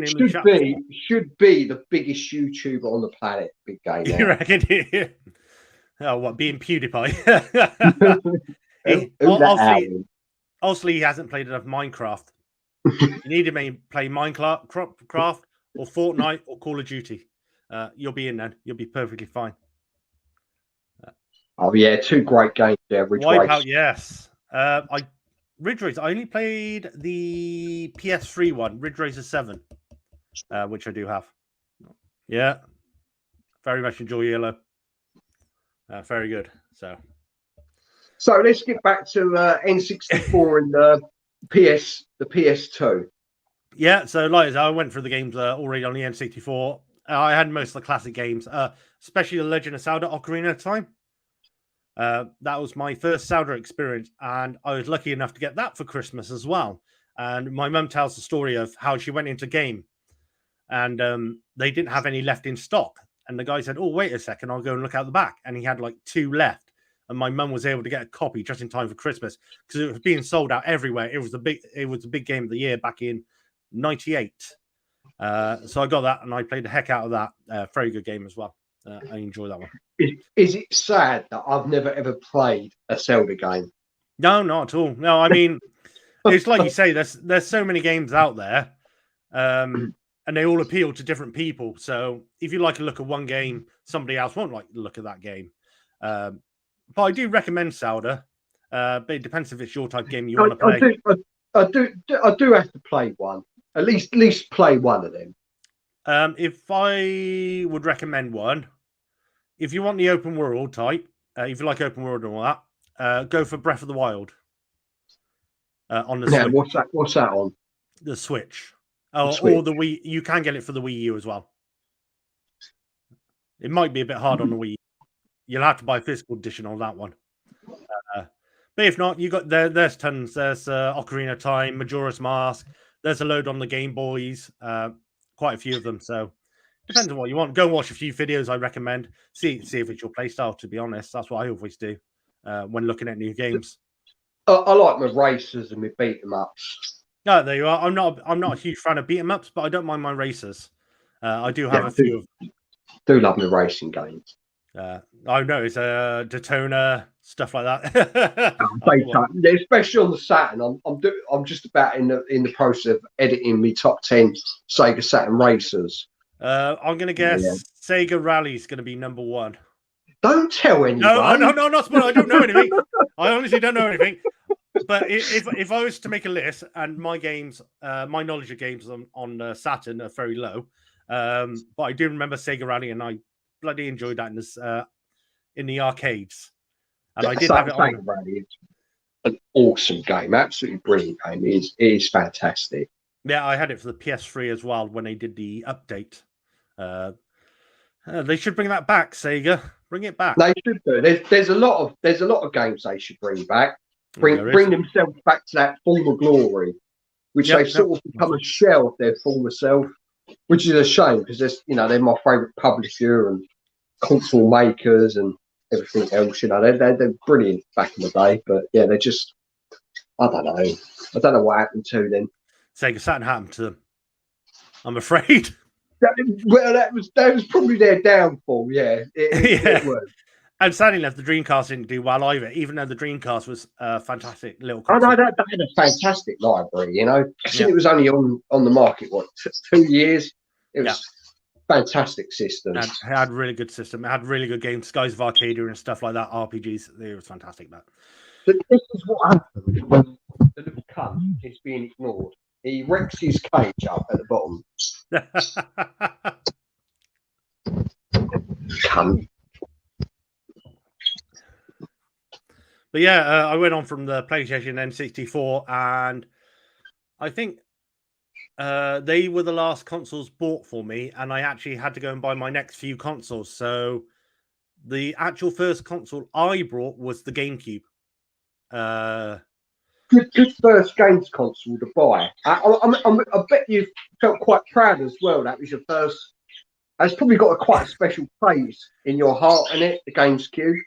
be the biggest YouTuber on the planet. Big Game Al. You reckon? Oh, what, being PewDiePie? Obviously, he hasn't played enough Minecraft. You need to play Minecraft or Fortnite or Call of Duty. You'll be in then. You'll be perfectly fine. Oh yeah, 2 great games there. Wipeout, yes. Ridge Racer. I only played the PS3 one, Ridge Racer 7, which I do have. Yeah, very much enjoy Yellow. Very good. So let's get back to N64 and the PS2. Yeah, so like I went through the games already on the N64. I had most of the classic games, especially the Legend of Zelda: Ocarina of Time. That was my first Zelda experience, and I was lucky enough to get that for Christmas as well. And my mum tells the story of how she went into game, and they didn't have any left in stock. And the guy said, "Oh, wait a second, I'll go and look out the back." And he had like 2 left, and my mum was able to get a copy just in time for Christmas because it was being sold out everywhere. It was a big game of the year back in '98. So I got that, and I played the heck out of that. Very good game as well. I enjoy that one. Is it sad that I've never ever played a Zelda game? No, not at all. No, I mean, it's like you say, there's so many games out there, and they all appeal to different people. So if you like a look at one game, somebody else won't like the look of that game. But I do recommend Zelda. But it depends if it's your type of game you want to play. I do have to play one. At least play one of them. If I would recommend one, if you want the open world type, if you like open world and all that, go for Breath of the Wild. On the Switch. What's that on? The Switch. Or the Wii. You can get it for the Wii U as well. It might be a bit hard on the Wii U. You'll have to buy a physical edition on that one. But if not, you got there's tons. There's Ocarina of Time, Majora's Mask. There's a load on the Game Boys. Quite a few of them. So depends on what you want. Go and watch a few videos. I recommend. See if it's your play style. To be honest, that's what I always do when looking at new games. I like my racers and my beat 'em ups. No, there you are. I'm not a huge fan of beat 'em ups, but I don't mind my racers. I do have a few of them. Do love my racing games. I know it's Daytona stuff like that. Especially on the Saturn. I'm just about in the process of editing my top 10 Sega Saturn racers. I'm gonna guess Sega Rally's gonna be number 1. Don't tell anyone. No, not spoil. I don't know anything. I honestly don't know anything. But if I was to make a list, and my games, my knowledge of games on Saturn are very low, but I do remember Sega Rally, and I bloody enjoyed that in the arcades. And I did have it on. Sega Rally is an awesome game, absolutely brilliant game. It is fantastic. Yeah, I had it for the PS3 as well when they did the update. They should bring that back, Sega. Bring it back. They should do. There's a lot of games they should bring back. Bring themselves back to that former glory, which they've sort of become a shell of their former self, which is a shame because they're my favourite publisher and console makers and everything else. They're brilliant back in the day, but yeah, they're just I don't know what happened to them. Sega Saturn happened to them, I'm afraid. That was probably their downfall. Yeah, it was. And sadly enough, the Dreamcast didn't do well either, even though the Dreamcast was a fantastic little console. Oh, no, that had a fantastic library, I think it was only on the market, 2 years? It was fantastic systems. It had really good system. It had really good games, Skies of Arcadia and stuff like that. RPGs, it was fantastic. That. But this is what happens when the little cunt is being ignored. He wrecks his cage up at the bottom. Cunt. But yeah, I went on from the PlayStation N64, and I think they were the last consoles bought for me, and I actually had to go and buy my next few consoles. So the actual first console I brought was the GameCube. Good first games console to buy. I bet you felt quite proud as well. That was your first. It's probably got quite a special place in your heart, in it, the GameCube.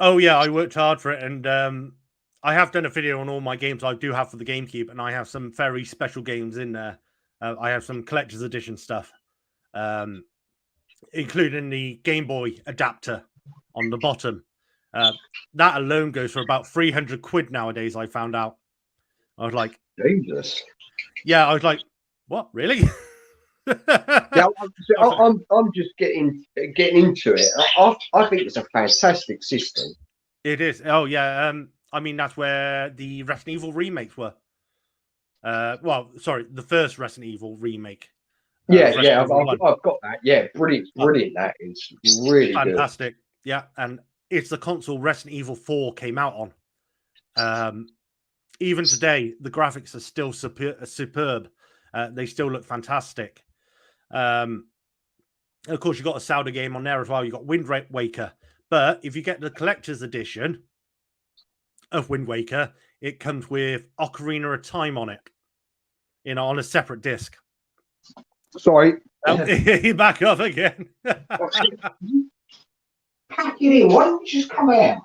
Oh yeah, I worked hard for it, and I have done a video on all my games I do have for the GameCube, and I have some very special games in there. I have some collector's edition stuff, including the Game Boy adapter on the bottom. That alone goes for about 300 quid nowadays, I found out. I was like, Jesus. Yeah, I was like, what, really? Yeah, I'm just getting into it. I think it's a fantastic system. It is. Oh yeah. I mean, that's where the Resident Evil remakes were. Well, sorry, the first Resident Evil remake. Yeah, I've got that. Yeah, brilliant. That is really fantastic. Good. Yeah, and it's the console Resident Evil 4 came out on. Even today, the graphics are still superb. They still look fantastic. Of course, you've got a Zelda game on there as well. You've got Wind Waker. But if you get the collector's edition of Wind Waker, it comes with Ocarina of Time on it, on a separate disc. Sorry. You're back up again. Pack it in. Why don't you just come out?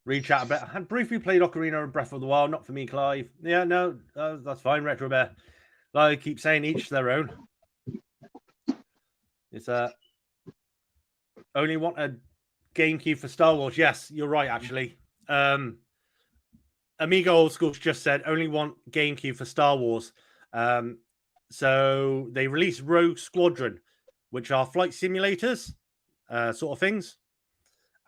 Reach out a bit. I had briefly played Ocarina and Breath of the Wild. Not for me, Clive. Yeah, no, that's fine, Retro Bear. Like I keep saying, each their own. It's only want a GameCube for Star Wars. Yes, you're right, actually. Amigo Old School just said only want GameCube for Star Wars. So they released Rogue Squadron, which are flight simulators, sort of things.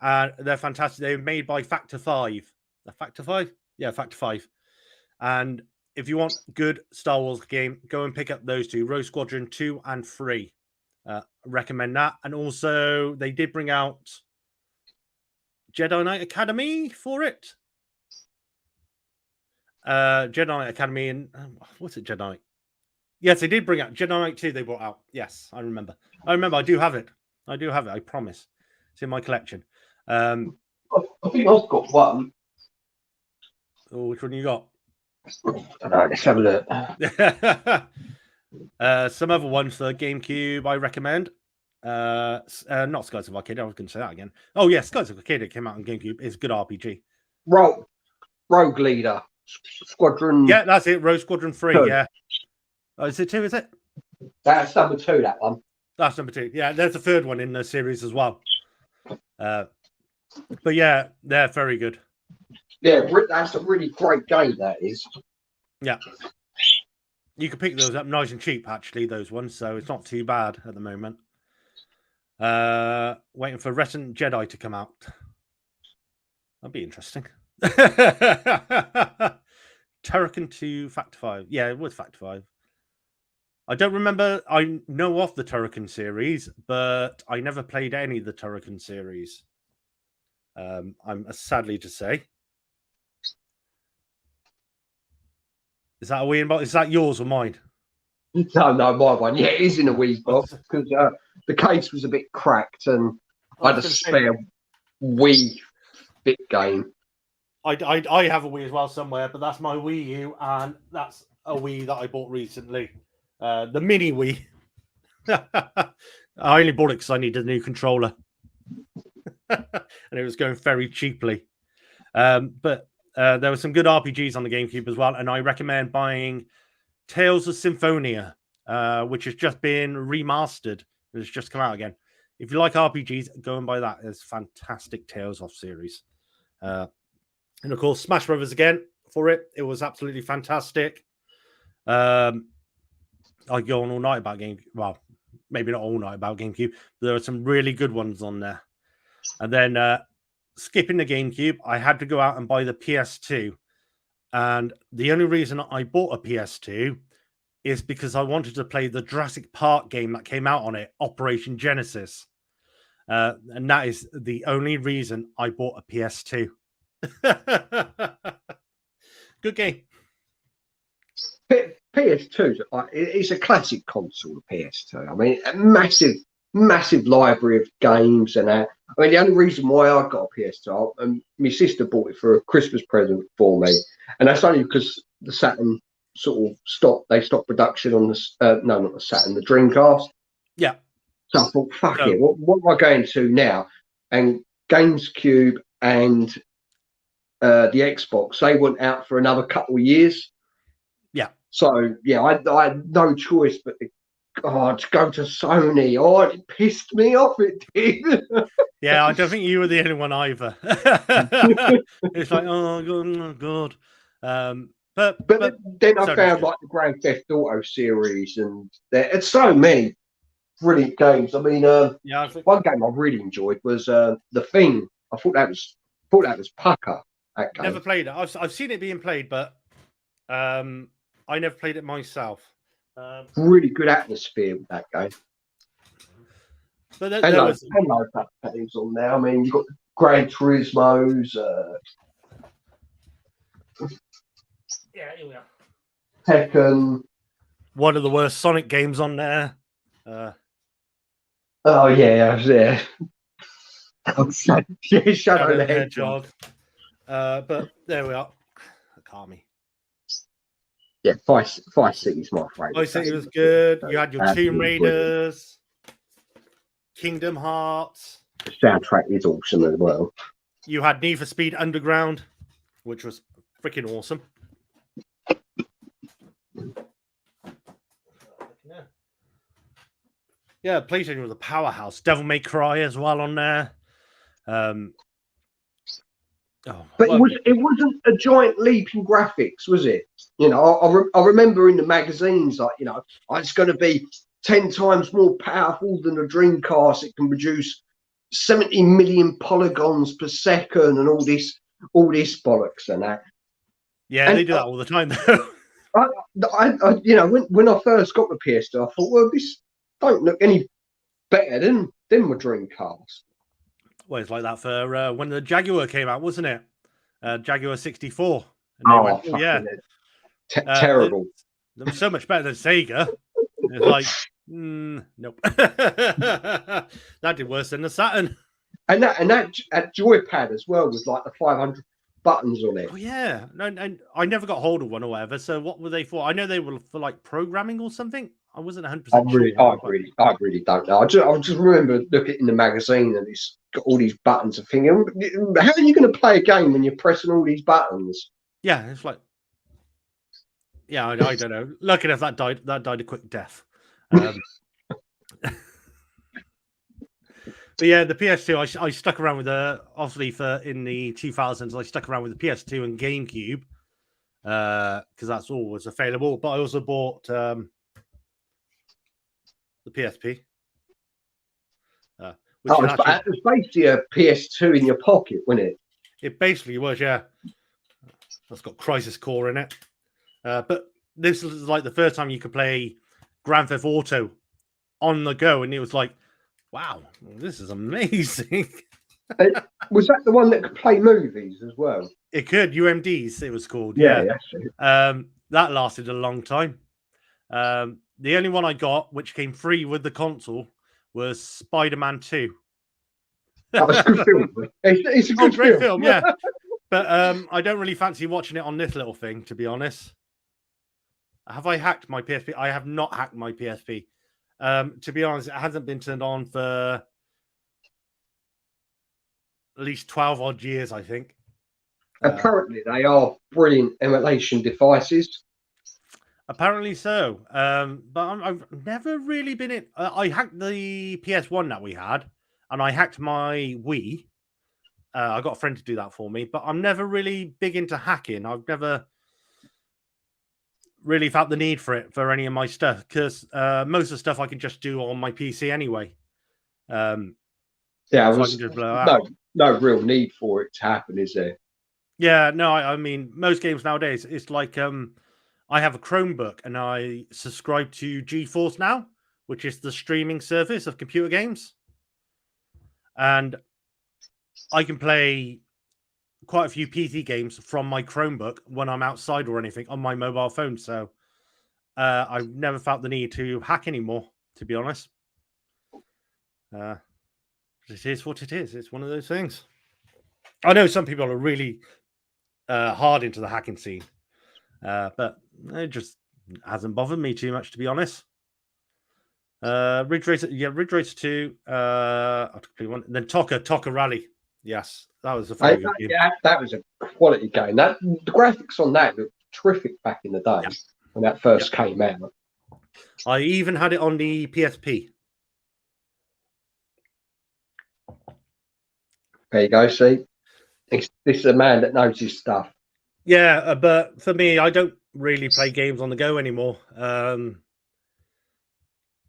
They're fantastic. They're made by Factor 5. Factor 5? Yeah, Factor 5. And if you want good Star Wars game, go and pick up those two, Rogue Squadron 2 and 3. Recommend that. And also, they did bring out Jedi Knight Academy for it. Jedi Knight Academy and what's it, Jedi Knight? Yes, they did bring out Jedi Knight 2. They brought out. Yes, I remember. I do have it. I promise. It's in my collection. I think I've got one. Oh, which one you got? I don't know, let's have a look. Some other ones for GameCube I recommend. Not Skies of Arcadia. I was going to say that again. Oh yeah, Skies of Arcadia came out on GameCube. It's a good RPG. Rogue Leader Squadron. Yeah, that's it. Rogue Squadron 3. 2. Yeah. Oh, is it 2? Is it? That's number 2. That one. That's number 2. Yeah, there's a third one in the series as well. But yeah, they're very good. Yeah, that's a really great game. That is. Yeah. You can pick those up nice and cheap, actually, those ones. So it's not too bad at the moment. Waiting for Resident Jedi to come out. That'd be interesting. Turrican 2 Factor 5. Yeah, it was Factor 5. I don't remember. I know of the Turrican series, but I never played any of the Turrican series. I'm sadly to say. Is that a Wii box? Is that yours or mine? No, my one. Yeah, it is in a Wii box because the case was a bit cracked and I had a spare Wii Fit game. I have a Wii as well somewhere, but that's my Wii U, and that's a Wii that I bought recently. The mini Wii. I only bought it because I needed a new controller. And it was going very cheaply. But there were some good RPGs on the GameCube as well, and I recommend buying Tales of Symphonia, which has just been remastered. It's just come out again. If you like RPGs, go and buy that. It's fantastic Tales of series. And of course, Smash Brothers again for it. It was absolutely fantastic. I go on all night about GameCube. Well, maybe not all night about GameCube. But there are some really good ones on there. And then skipping the GameCube, I had to go out and buy the PS2. And the only reason I bought a PS2 is because I wanted to play the Jurassic Park game that came out on it, Operation Genesis. And that is the only reason I bought a PS2. Good game. PS2, it's a classic console, the PS2. I mean, a massive library of games and that. I mean, the only reason why I got a PS2, my sister bought it for a Christmas present for me, and that's only because the Saturn sort of stopped production on the no, not the Saturn, the Dreamcast. Yeah. So I thought, fuck it, what am I going to now? And GameCube and the Xbox, they went out for another couple of years. Yeah. So yeah, I had no choice but to go to Sony. Oh, it pissed me off. It did. Yeah, I don't think you were the only one either. It's like, oh god. But then I found like the Grand Theft Auto series, and there's so many brilliant games. I mean, one game I really enjoyed was The Thing. I thought that was pucker. That game. Never played it. I've seen it being played, but I never played it myself. Really good atmosphere with that game. But there was games on there. I mean, you've got Gran Turismo's. Yeah, here we are. Tekken. One of the worst Sonic games on there. Oh yeah. Shadow the Hedgehog. But there we are. Calm me. Yeah, Vice City's my favourite. Vice City was good. You had your Tomb Raiders, Kingdom Hearts. The soundtrack is awesome as well. You had Need for Speed Underground, which was freaking awesome. Yeah, PlayStation was a powerhouse. Devil May Cry as well on there. But it wasn't a giant leap in graphics, was it? You know, I remember in the magazines, like, you know, it's going to be 10 times more powerful than a Dreamcast. It can produce 70 million polygons per second and all this bollocks and that. Yeah, and they do that all the time, though. I you know, when I first got the PS2, I thought, well, this don't look any better than my Dreamcast. Well, it's like that for when the Jaguar came out, wasn't it? Jaguar 64. And yeah. Terrible. It was so much better than Sega. It's like, nope. That did worse than the Saturn. And that joypad as well was like the 500 buttons on it. Oh yeah, and I never got hold of one or whatever. So what were they for? I know they were for like programming or something. I wasn't 100% sure. I really don't know. I just remember looking in the magazine and it's got all these buttons and thinking, how are you going to play a game when you're pressing all these buttons? Yeah, it's like, yeah, I don't know. Lucky enough, that died a quick death. But yeah, the PS2, I stuck around with obviously in the 2000s, I stuck around with the PS2 and GameCube because that's all was available. But I also bought the PSP. It was basically a PS2 in your pocket, wasn't it? It basically was, yeah. That's got Crisis Core in it. But this was like the first time you could play Grand Theft Auto on the go, and it was like, wow, this is amazing. Was that the one that could play movies as well? It could, UMDs, it was called. Yeah. That's it. That lasted a long time. The only one I got, which came free with the console, was Spider-Man 2. That was a good film. It's a good great film, yeah. But I don't really fancy watching it on this little thing, to be honest. Have I hacked my PSP? I have not hacked my PSP. To be honest, it hasn't been turned on for at least 12 odd years, I think. Apparently, they are brilliant emulation devices. Apparently so. But I've never really been in. I hacked the PS1 that we had, and I hacked my Wii. I got a friend to do that for me, but I'm never really big into hacking. I've never. really felt the need for it for any of my stuff, because most of the stuff I can just do on my PC anyway. Yeah, So I can just blow no, out. no real need for it to happen, is there? Yeah, no, I mean, most games nowadays, it's like I have a Chromebook and I subscribe to GeForce Now, which is the streaming service of computer games. And I can play quite a few PC games from my Chromebook when I'm outside or anything on my mobile phone. So I've never felt the need to hack anymore, to be honest. It is what it is. It's one of those things. I know some people are really hard into the hacking scene, but it just hasn't bothered me too much, to be honest. Ridge Racer 2. I took one. And then Tokka Rally. Yes, that was a very good game. Yeah, that was a quality game. That the graphics on that looked terrific back in the day when that first came out. I even had it on the PSP. There you go. See, this is a man that knows his stuff. Yeah, but for me, I don't really play games on the go anymore. I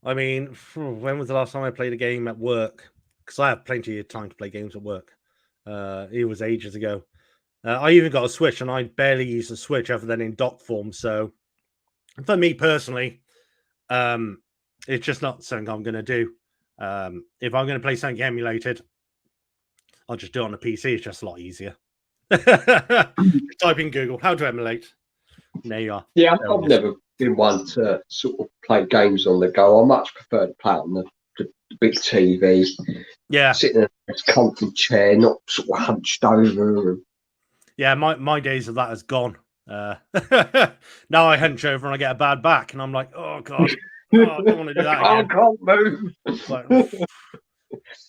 mean, when was the last time I played a game at work? Because I have plenty of time to play games at work. It was ages ago. I even got a Switch, and I barely use the Switch other than in dock form. So, for me personally, it's just not something I'm going to do. If I'm going to play something emulated, I'll just do it on the PC. It's just a lot easier. Type in Google how to emulate. There you are. Yeah, I've never been one to sort of play games on the go. I much prefer to play on the big TV. Yeah, sitting in a comfy chair, not sort of hunched over. Yeah, my days of that has gone. Now I hunch over and I get a bad back, and I'm like, oh god, I don't want to do that again. I can't move.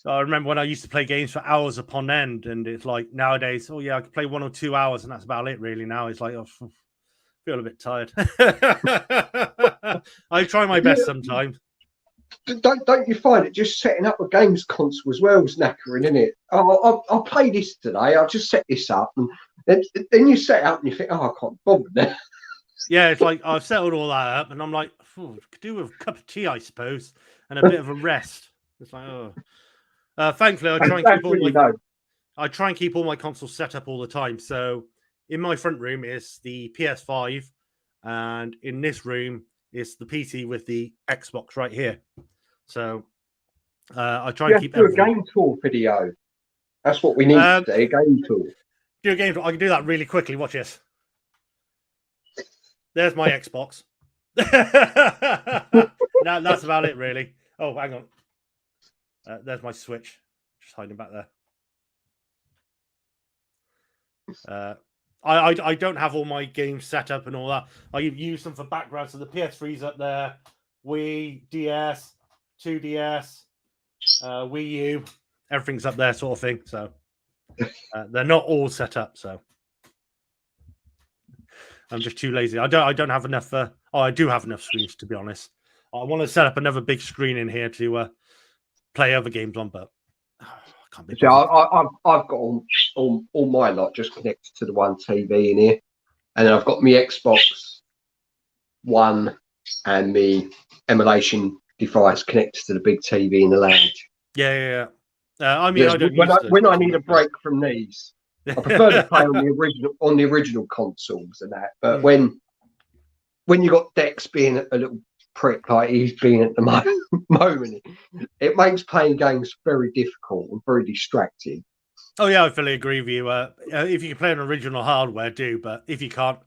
I remember when I used to play games for hours upon end, and it's like nowadays, oh yeah, I can play 1 or 2 hours, and that's about it. Really, now it's like, oh, I feel a bit tired. I try my best sometimes. Don't you find it just setting up a games console as well is knackering, isn't it? Oh, I'll play this today. I'll just set this up, and then you set it up and you think, oh, I can't bother now. Yeah, it's like I've settled all that up, and I'm like, could do with a cup of tea, I suppose, and a bit of a rest. It's like, oh. Thankfully, I try and keep all my consoles set up all the time. So in my front room is the PS5, and in this room is the PC with the Xbox right here. So I try and keep do a game tour video. That's what we need to do, a game tour. Do a game tour. I can do that really quickly. Watch this. There's my Xbox. That's about it, really. Oh, hang on. There's my Switch. Just hiding back there. I don't have all my games set up and all that. I use them for background. So the PS3's up there, Wii, DS, 2DS, Wii U, everything's up there, sort of thing. So they're not all set up. So I'm just too lazy. I don't have enough. I do have enough screens, to be honest. I want to set up another big screen in here to play other games on, but I can't be. Yeah, I've got all my lot just connected to the one TV in here, and then I've got my Xbox One and the emulation device connected to the big TV in the lounge. Yeah. I mean, when I need a break from these, I prefer to play on the original consoles and that. But when you got Dex being a little prick like he's being at the moment, it makes playing games very difficult and very distracting. Oh yeah, I fully agree with you. If you can play on original hardware, do, but if you can't,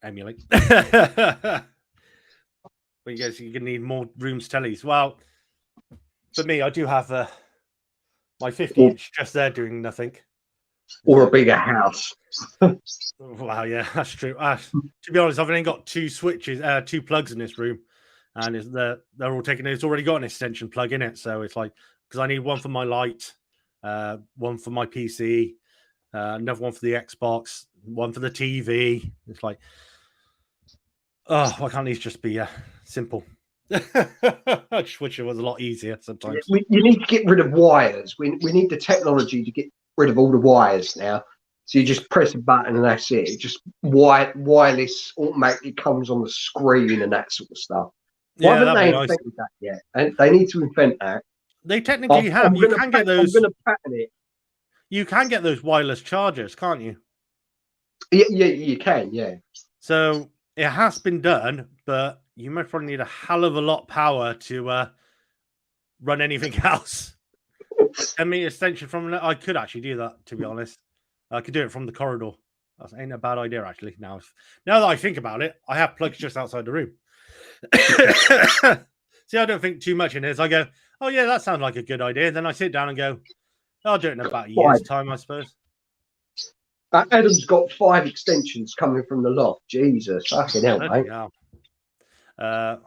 emulate. But you guys, you're gonna need more rooms tellies. Well, for me, I do have my 50-inch just there doing nothing. Or a bigger house. Wow, yeah, that's true. To be honest, I've only got 2 switches, 2 plugs in this room, and they're all taken. It's already got an extension plug in it, so it's like, because I need one for my light, one for my PC, another one for the Xbox, one for the TV. It's like, oh, why can't these just be simple? I just wish it was a lot easier sometimes. You need to get rid of wires. We need the technology to get rid of all the wires now. So you just press a button and that's it. It just wireless automatically comes on the screen and that sort of stuff. Why Yeah, haven't that'd they be nice. invented that yet? And they need to invent that. They technically have. You can get those. I'm going to patent it. You can get those wireless chargers, can't you? Yeah, you can. Yeah. So it has been done, but you most probably need a hell of a lot of power to run anything else. 10-meter extension from it. I could actually do that, to be honest. I could do it from the corridor. That ain't a bad idea, actually. Now that I think about it, I have plugs just outside the room. See, I don't think too much in this. I go, oh yeah, that sounds like a good idea. Then I sit down and go, I'll do it in about a year's time, I suppose. Adam's got 5 extensions coming from the loft. Jesus, fucking hell, mate. Yeah.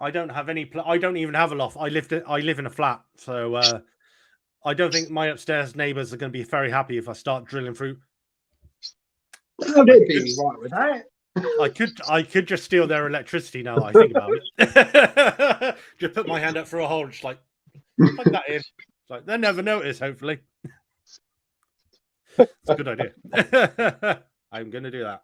I don't have any. I don't even have a loft. I live in a flat, so I don't think my upstairs neighbours are going to be very happy if I start drilling through. Oh, they'd be right with that. I could just steal their electricity now that I think about it. Just put my hand up through a hole, just like plug that in. It's like they'll never notice. Hopefully, it's a good idea. I'm going to do that.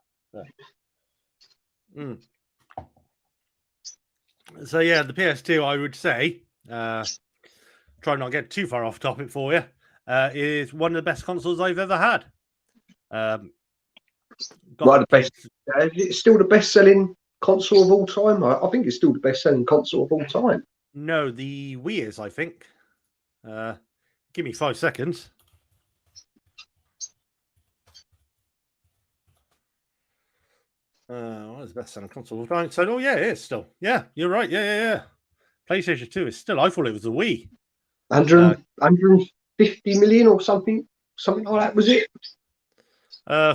So yeah, the PS2, I would say, try not to get too far off topic for you, is one of the best consoles I've ever had. Right, the best. It's still the best-selling console of all time. I think it's still the best-selling console of all time. No, the Wii is, I think. Give me 5 seconds. What is the best-selling console of all time? So, oh yeah, it is still. Yeah, you're right. Yeah. PlayStation 2 is still. I thought it was a Wii. 150 million or something like that, was it?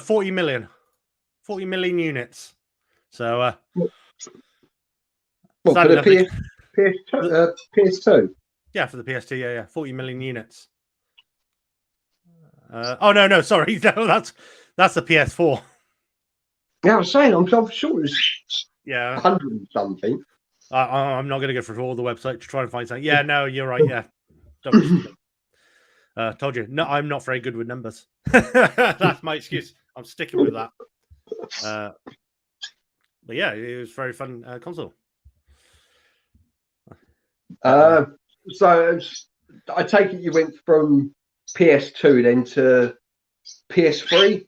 40 million. 40 million units. So, for the PS2? Yeah, for the PS2, yeah. 40 million units. Oh, no, sorry. No, that's the PS4. Yeah, I was saying, I'm sure it was 100 and something. I'm not going to go through all the website to try and find something. Yeah, no, you're right. Yeah. Don't told you. No, I'm not very good with numbers. That's my excuse. I'm sticking with that. But yeah, it was a very fun console. So I take it you went from PS2 then to PS3?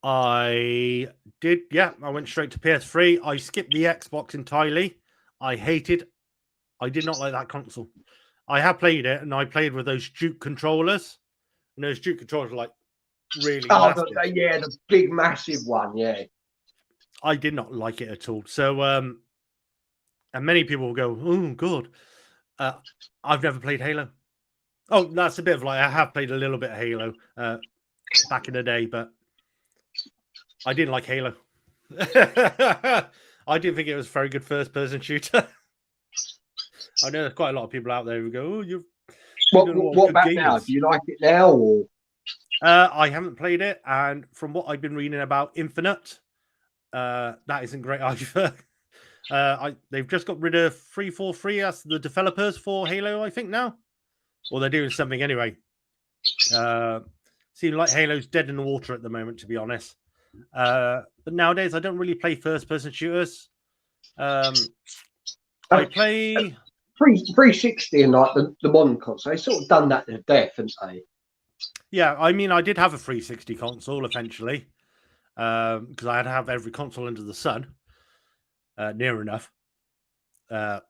I did, yeah. I went straight to PS3. I skipped the Xbox entirely. I did not like that console. I have played it, and I played with those Duke controllers. And those Duke controllers are like really massive. Yeah, the big massive one, yeah. I did not like it at all. So, and many people will go, oh, God. I've never played Halo. Oh, that's a bit of like, I have played a little bit of Halo back in the day, but I didn't like Halo. I didn't think it was a very good first-person shooter. I know there's quite a lot of people out there who go, "Oh, what about now? Do you like it now?" Or I haven't played it, and from what I've been reading about Infinite, that isn't great either. They've just got rid of 343 as the developers for Halo, I think now, or they're doing something anyway. Seems like Halo's dead in the water at the moment, to be honest. But nowadays, I don't really play first-person shooters. I play 360 and like the modern console. They sort of done that to death, haven't they? Yeah, I mean, I did have a 360 console eventually, because I had to have every console under the sun, near enough. But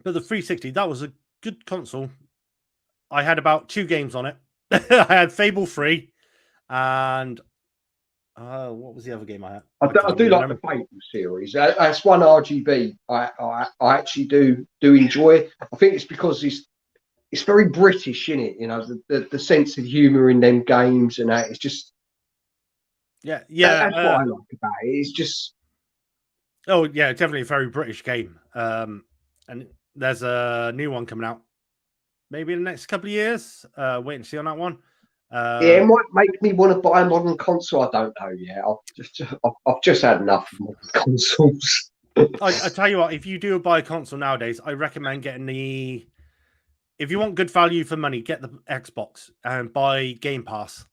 the 360, that was a good console. I had about 2 games on it. I had Fable 3 and what was the other game I had? I do like the Fable series. That's one RGB I actually do enjoy. I think it's because it's very British, isn't it? You know, the sense of humour in them games and that. It's just yeah. That's what I like about it. It's just oh yeah, definitely a very British game. And there's a new one coming out maybe in the next couple of years. Wait and see on that one. Yeah, it might make me want to buy a modern console. I don't know yet. I've just had enough of modern consoles. I tell you what, if you do buy a console nowadays, I recommend getting if you want good value for money, get the Xbox and buy Game Pass.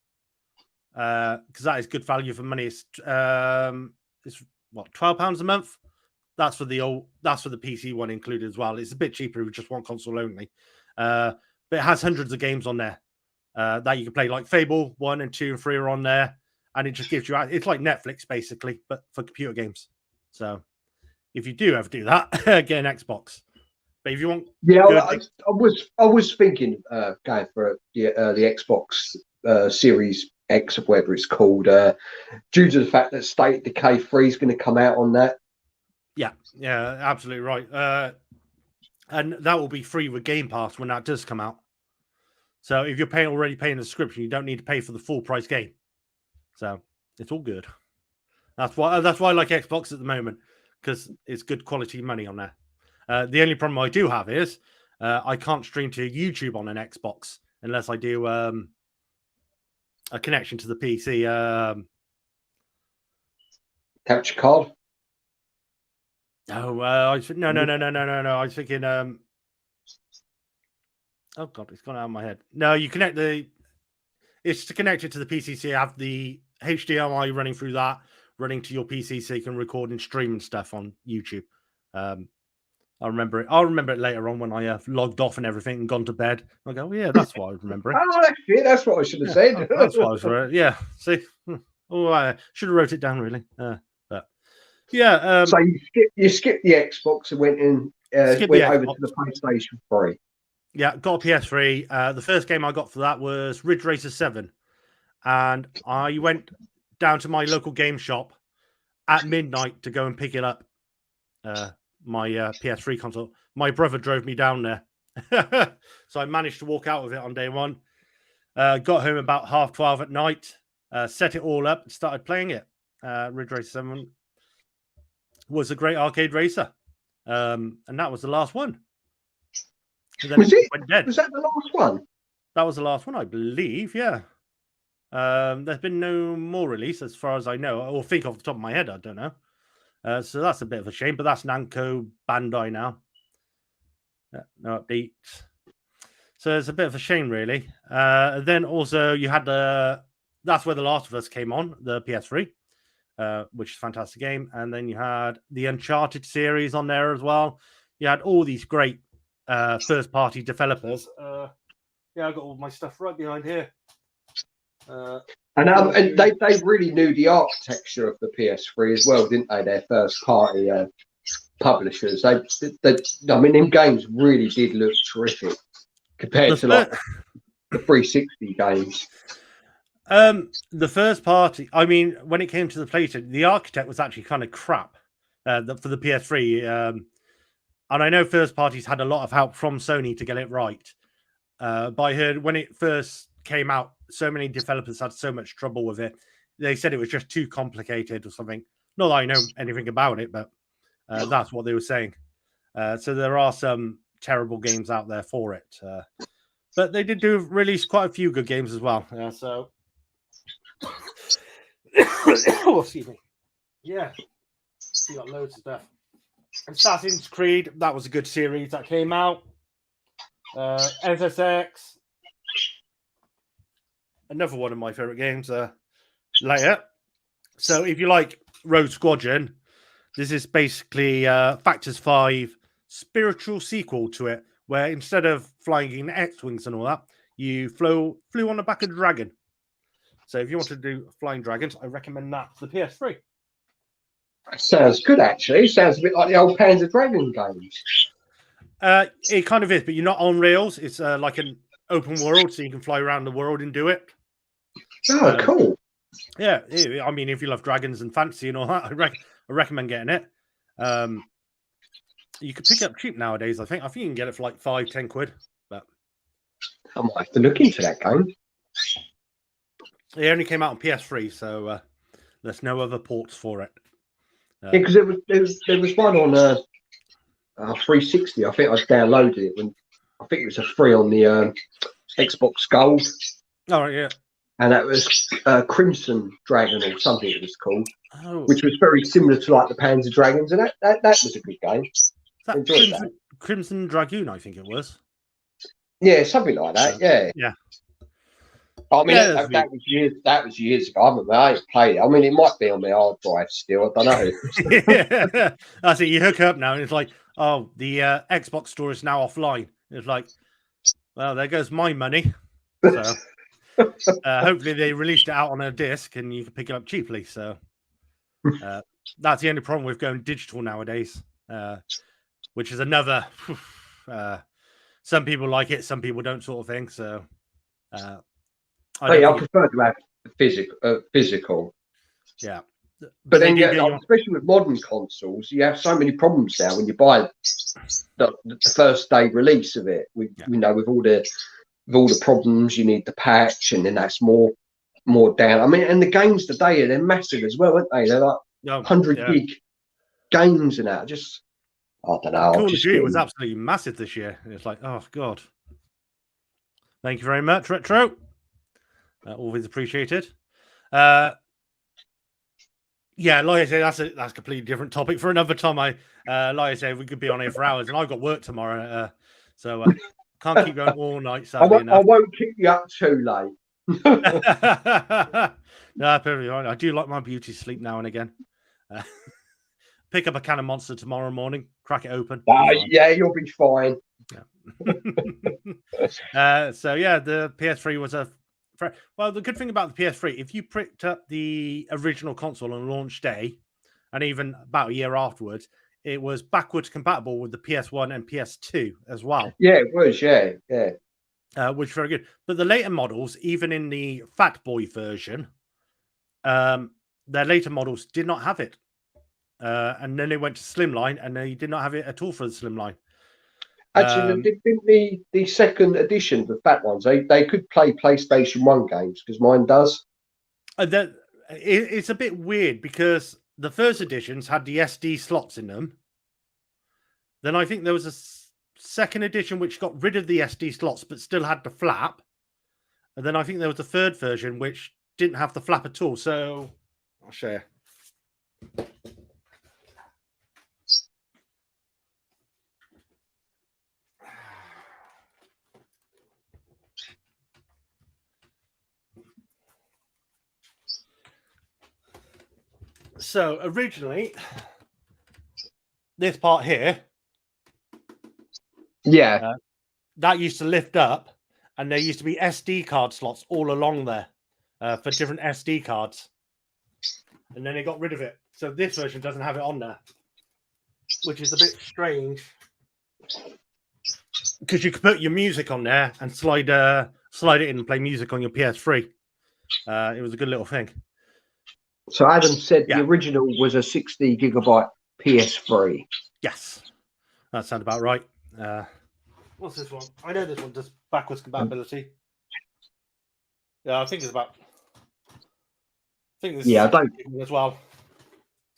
because that is good value for money. It's what, £12 a month. That's for the PC one included as well. It's a bit cheaper if you just want console only. But it has hundreds of games on there that you can play. Like Fable 1 and 2 and 3 are on there, and it just gives you. It's like Netflix basically, but for computer games. So if you do ever do that, get an Xbox. But if you want, I was thinking going for the Xbox Series X or whatever it's called, due to the fact that State of Decay 3 is going to come out on that. Yeah, absolutely right. And that will be free with Game Pass when that does come out. So if you're already paying the subscription, you don't need to pay for the full price game. So it's all good. That's why I like Xbox at the moment, because it's good quality money on there. The only problem I do have is I can't stream to YouTube on an Xbox unless I do a connection to the PC. Capture card. No, no. I was thinking. Oh god, it's gone out of my head. No, you connect it's to connect it to the PC. So you have the HDMI running through that, running to your PC, so you can record and stream and stuff on YouTube. I'll remember it. I'll remember it later on when I have logged off and everything and gone to bed. I go, yeah, that's what I remember. Oh, that's what I should have said. That's what I was. Yeah. See, I should have wrote it down really. But yeah. So you skipped the Xbox and went over to the PlayStation 3. Yeah, got a PS3. The first game I got for that was Ridge Racer 7, and I went down to my local game shop at midnight to go and pick it up. My PS3 console. My brother drove me down there. So I managed to walk out with it on day one. Got home about 12:30 at night, set it all up and started playing it. Ridge Racer 7 was a great arcade racer. And that was the last one. Was it? Was that the last one? That was the last one, I believe, yeah. There's been no more release as far as I know, or think off the top of my head, I don't know. So that's a bit of a shame, but that's Namco Bandai now. No updates. So it's a bit of a shame, really. Then also you had that's where The Last of Us came on, the PS3, which is a fantastic game. And then you had the Uncharted series on there as well. You had all these great first-party developers. Yeah, I got all my stuff right behind here. And they really knew the architecture of the PS3 as well, didn't they? Their first-party publishers. They, I mean, them games really did look terrific compared to like the 360 games. The first party, I mean, when it came to the PlayStation, the architect was actually kind of crap for the PS3. And I know first parties had a lot of help from Sony to get it right. But I heard when it first came out, so many developers had so much trouble with it. They said it was just too complicated or something. Not that I know anything about it, but that's what they were saying. So there are some terrible games out there for it. But they did release quite a few good games as well. So, oh, excuse me. Yeah, you got loads of stuff. Assassin's Creed, that was a good series that came out. SSX, another one of my favorite games. Later. So if you like Rogue Squadron, this is basically Factors 5 spiritual sequel to it, where instead of flying in X-Wings and all that, you flew on the back of a dragon. So if you want to do flying dragons, I recommend that for the PS3. That sounds good, actually. Sounds a bit like the old Panzer Dragon games. It kind of is, but you're not on rails. It's like an open world, so you can fly around the world and do it. Oh, cool. Yeah, I mean, if you love dragons and fantasy and all that, I recommend getting it. You could pick it up cheap nowadays, I think. I think you can get it for like 5-10 quid. But I might have to look into that game. It only came out on PS3, so there's no other ports for it. Yeah, because there was one on 360. I think I downloaded it when I think it was a free on the Xbox Gold. Oh yeah, and that was Crimson Dragon or something it was called, which was very similar to like the Panzer Dragons, and that was a good game. That Crimson Dragoon, I think it was. Yeah, something like that. Yeah. I mean, Yeah, that was years. That was years ago. I ain't played it. I mean, it might be on my hard drive still. I don't know. yeah. That's it. You hook up now, and it's like, oh, the Xbox store is now offline. It's like, well, there goes my money. So hopefully they released it out on a disc, and you can pick it up cheaply. So that's the only problem with going digital nowadays, which is another. Some people like it, some people don't, sort of thing. So I prefer to have physical. Yeah, but then, especially with modern consoles, you have so many problems now when you buy the first day release of it. With all the problems, you need the patch, and then that's more down. I mean, and the games today they're massive as well, aren't they? They're like 100 gig games and that. Just I don't know. Call of Duty was absolutely massive this year. It's like, oh god. Thank you very much, Retro. Always appreciated. Yeah, like I said, that's a completely different topic for another time. Like I said, we could be on here for hours, and I've got work tomorrow, so can't keep going all night. Sadly enough. I won't keep you up too late. No, perfectly fine. I do like my beauty sleep now and again. Pick up a can of Monster tomorrow morning, crack it open. Yeah, you'll be fine. Yeah. So yeah, the PS3 was well, the good thing about the PS3, if you picked up the original console on launch day, and even about a year afterwards, it was backwards compatible with the PS1 and PS2 as well. Yeah, it was. Yeah. Which is very good. But the later models, even in the Fat Boy version, their later models did not have it. And then they went to Slimline, and they did not have it at all for the Slimline. Actually, didn't the second edition, the fat ones, they could play PlayStation 1 games, because mine does. It's a bit weird, because the first editions had the SD slots in them. Then I think there was a second edition which got rid of the SD slots but still had the flap. And then I think there was a third version which didn't have the flap at all. So I'll show you. So originally, this part here, that used to lift up, and there used to be SD card slots all along there for different SD cards, and then they got rid of it. So this version doesn't have it on there, which is a bit strange, because you could put your music on there and slide it in and play music on your PS3. It was a good little thing. So Adam said the original was a 60 gigabyte PS3. Yes, that sounds about right. What's this one? I know this one does backwards compatibility. Yeah, I think it's about. I don't as well.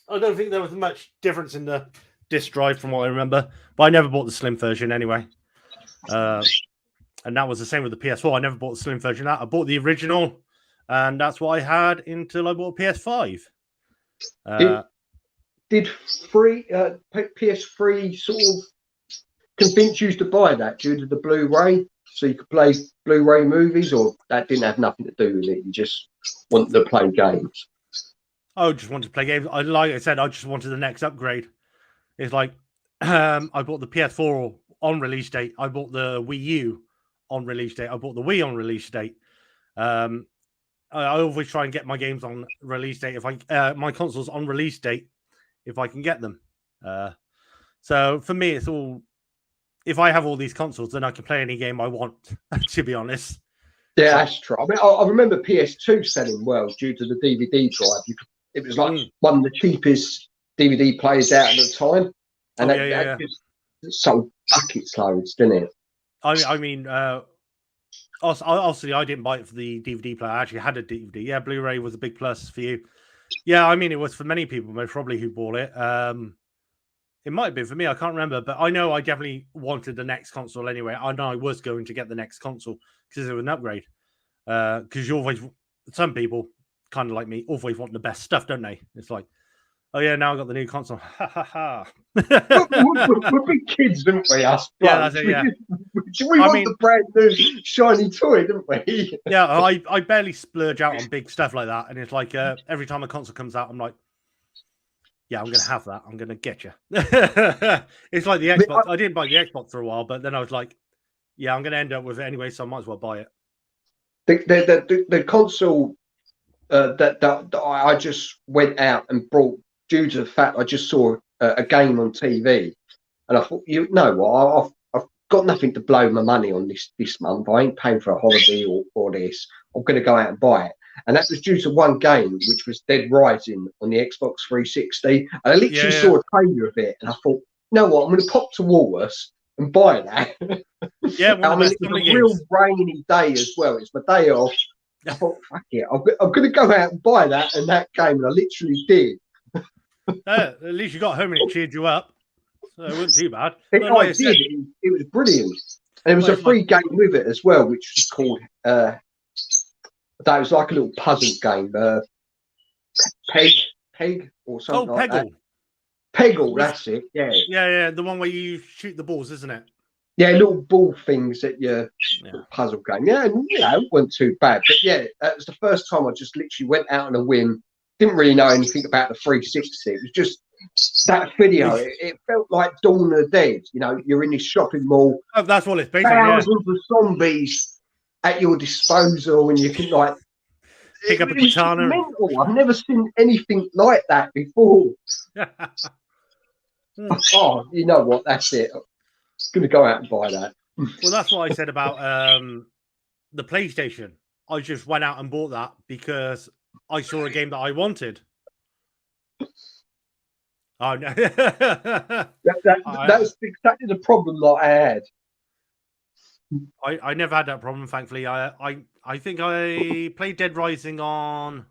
I don't think there was much difference in the disk drive from what I remember, but I never bought the slim version anyway. And that was the same with the PS4. I never bought the slim version. I bought the original. And that's what I had until I bought a PS5. Did PS3 sort of convince you to buy that due to the Blu-ray, so you could play Blu-ray movies, or that didn't have nothing to do with it? You just wanted to play games. I just wanted to play games. Like I said, I just wanted the next upgrade. It's like I bought the PS4 on release date. I bought the Wii U on release date. I bought the Wii on release date. I always try and get my games on release date. My consoles on release date, if I can get them. So for me, it's all. If I have all these consoles, then I can play any game I want. To be honest. Yeah, that's true. I mean, I remember PS2 selling well due to the DVD drive. It was like one of the cheapest DVD players out at the time, and that just sold buckets loads, didn't it? I mean. Obviously, I didn't buy it for the DVD player. I actually had a DVD. Yeah, Blu-ray was a big plus for you. Yeah, I mean, it was for many people, most probably, who bought it. It might have been for me. I can't remember. But I know I definitely wanted the next console anyway. I know I was going to get the next console because it was an upgrade. Because some people, kind of like me, always want the best stuff, don't they? It's like, Oh yeah, now I got the new console. Ha ha ha. We're big kids, didn't we? Us Yeah, blokes. that's it. Yeah. We I want mean, the brand new shiny toy, didn't we? yeah, I barely splurge out on big stuff like that, and it's like every time a console comes out, I'm like, yeah, I'm gonna have that. I'm gonna get you. It's like the Xbox. I didn't buy the Xbox for a while, but then I was like, yeah, I'm gonna end up with it anyway, so I might as well buy it. The console that I just went out and brought due to the fact I just saw a game on TV, and I thought, you know what, I've got nothing to blow my money on this month. I ain't paying for a holiday or this. I'm going to go out and buy it. And that was due to one game, which was Dead Rising on the Xbox 360. And I literally saw a trailer of it, and I thought, you know what, I'm going to pop to Woolworths and buy that. Yeah, I mean, it was a real rainy day as well. It's my day off. I thought, fuck it, I'm going to go out and buy that and that game, and I literally did. At least you got home and it cheered you up. So it wasn't too bad. It was brilliant. And there was a free game with it as well, which was called, that was like a little puzzle game. Peg or something like that. Peggle, that's it. Yeah. Yeah, the one where you shoot the balls, isn't it? Yeah, little ball things that puzzle game. Yeah, and it wasn't too bad. But yeah, that was the first time I just literally went out on a whim. Didn't really know anything about the 360. It was just that video. It felt like Dawn of the Dead. You know, you're in this shopping mall. Oh, that's what it's basically. Thousands of zombies at your disposal, and you can like pick up a katana. Mental. I've never seen anything like that before. Oh, you know what? That's it. I'm going to go out and buy that. Well, that's what I said about the PlayStation. I just went out and bought that because I saw a game that I wanted. Oh no, that's exactly the problem that I had. I never had that problem, thankfully. I think I played Dead Rising on.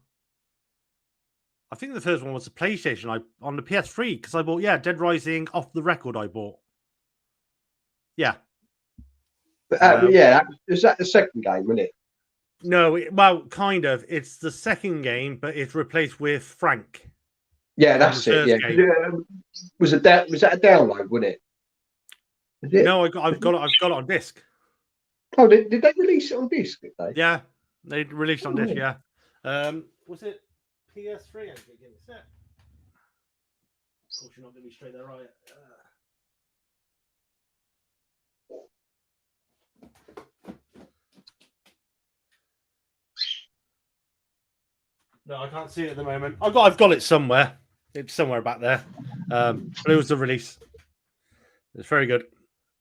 I think the first one was the PlayStation. On the PS3 because I bought Dead Rising off the record. I bought. Yeah. Is that the second game, wasn't it? No, well, kind of. It's the second game, but it's replaced with Frank. Yeah, that's it. Yeah, was that a download? Wasn't it? No, I've got it on disc. Oh, did they release it on disc? Did they? Yeah, they released on disc. Yeah. Was it PS3? Of course, you're not going to be straight there, right? No, I can't see it at the moment. I've got it somewhere. It's somewhere back there. But it was the release. It's very good.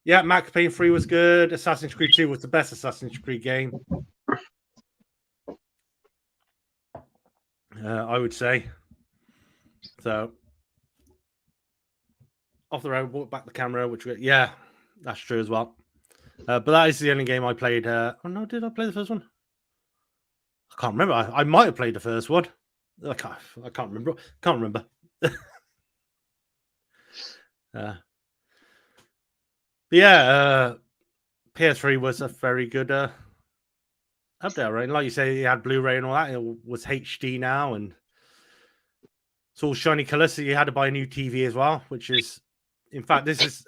Yeah, Max Payne 3 was good. Assassin's Creed 2 was the best Assassin's Creed game. I would say. So, off the road, walk back the camera, that's true as well. But that is the only game I played. Oh no, did I play the first one? I can't remember. I might have played the first one. I can't remember. Can't remember. PS3 was a very good update, right? Like you say, you had Blu-ray and all that. It was HD now, and it's all shiny colors. So you had to buy a new TV as well, which is, in fact, this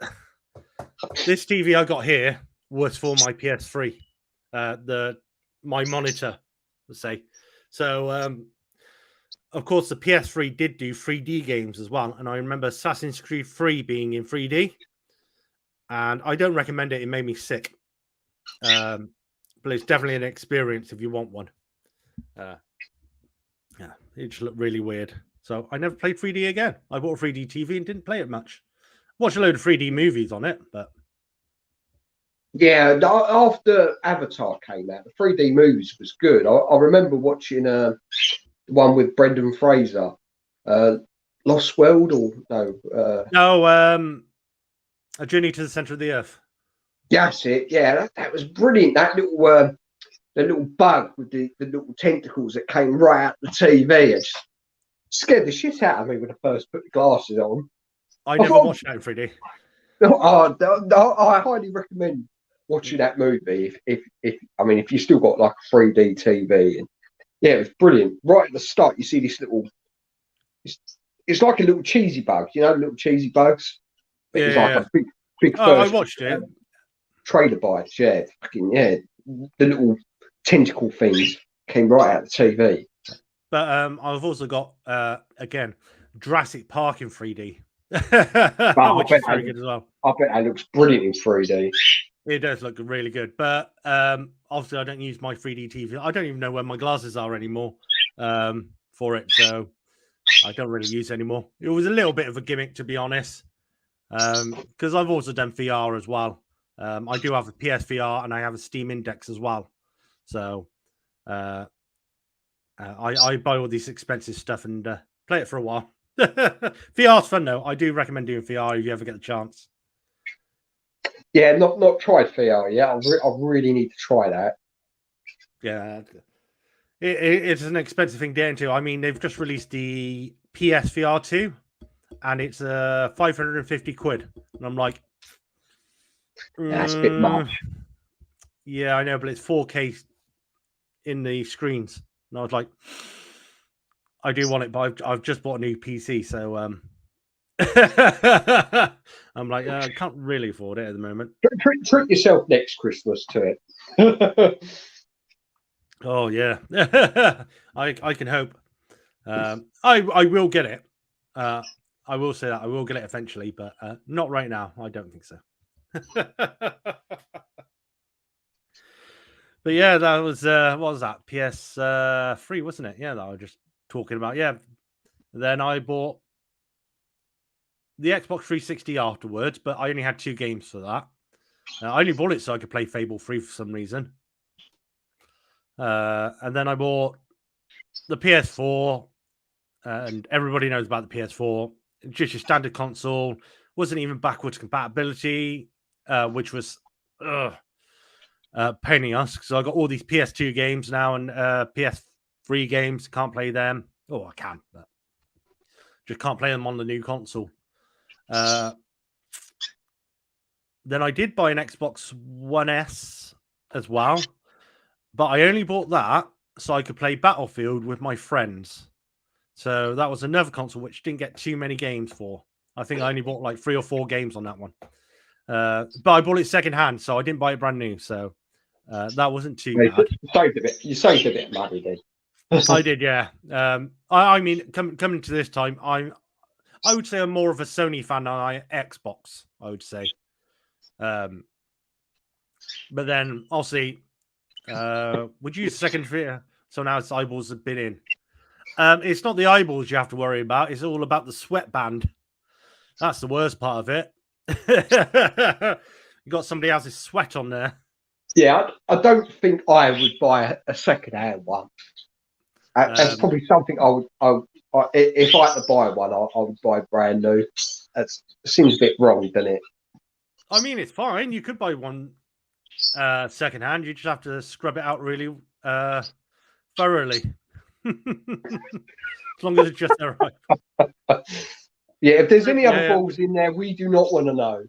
TV I got here was for my PS3, my monitor, let's say. So, of course, the PS3 did do 3D games as well, and I remember Assassin's Creed 3 being in 3D. And I don't recommend it. It made me sick. But it's definitely an experience if you want one. It just looked really weird. So I never played 3D again. I bought a 3D TV and didn't play it much. Watched a load of 3D movies on it, but... Yeah, after Avatar came out, the 3D movies was good. I remember watching one with Brendan Fraser. Lost World or no? A Journey to the Center of the Earth. That's it. Yeah, that was brilliant. That little the little bug with the little tentacles that came right out the TV. It just scared the shit out of me when I first put the glasses on. I never watched that in 3D. I highly recommend watching that movie if you still got like a 3D TV. And yeah, it was brilliant. Right at the start, you see this little. it's like a little cheesy bug, little cheesy bugs. But it's like a big I first watched it. trailer bites, the little tentacle things came right out of the TV. But I've also got again Jurassic Park in 3D, which is very good as well. I bet that looks brilliant in 3D. It does look really good, but obviously I don't use my 3D TV. I don't even know where my glasses are anymore for it, so I don't really use it anymore. It was a little bit of a gimmick, to be honest, because I've also done VR as well. I do have a PSVR and I have a Steam Index as well. So I buy all this expensive stuff and play it for a while. VR's fun though. I do recommend doing VR if you ever get the chance. Yeah, not tried VR yet. I really need to try that. Yeah, it's an expensive thing to get into. I mean, they've just released the PSVR 2, and it's 550 quid. And I'm like, that's a bit much. Yeah, I know, but it's 4K in the screens. And I was like, I do want it, but I've just bought a new PC, so I'm like, I can't really afford it at the moment. Treat yourself next Christmas to it. Oh yeah, I can hope. I will get it. I will say that I will get it eventually, but not right now. I don't think so. But yeah, that was what was that? PS3, wasn't it? Yeah, that I was just talking about. Yeah. Then I bought the Xbox 360 afterwards, but I only had 2 games for that. I only bought it so I could play Fable 3 for some reason. And then I bought the PS4, and everybody knows about the PS4. Just your standard console. Wasn't even backwards compatibility, which was paining us because I got all these PS2 games now and PS3 games. Can't play them. Oh, I can, but just can't play them on the new console. Then I did buy an Xbox One S as well, but I only bought that so I could play Battlefield with my friends. So that was another console which didn't get too many games for. I think I only bought like 3 or 4 games on that one. But I bought it secondhand, so I didn't buy it brand new. So that wasn't too bad. You saved a bit of money then. I did, yeah. I mean, coming to this time, I would say I'm more of a Sony fan than I Xbox. I would say, but then I'll see. Would you use second fear? So now its eyeballs have been in. It's not the eyeballs you have to worry about. It's all about the sweatband. That's the worst part of it. You got somebody else's sweat on there. Yeah, I don't think I would buy a second-hand one. That's probably something if I had to buy one, I would buy brand new. That seems a bit wrong, doesn't it? I mean, it's fine. You could buy one second-hand. You just have to scrub it out really thoroughly. As long as it's just there, right? Yeah, if there's any other balls in there, we do not want to know.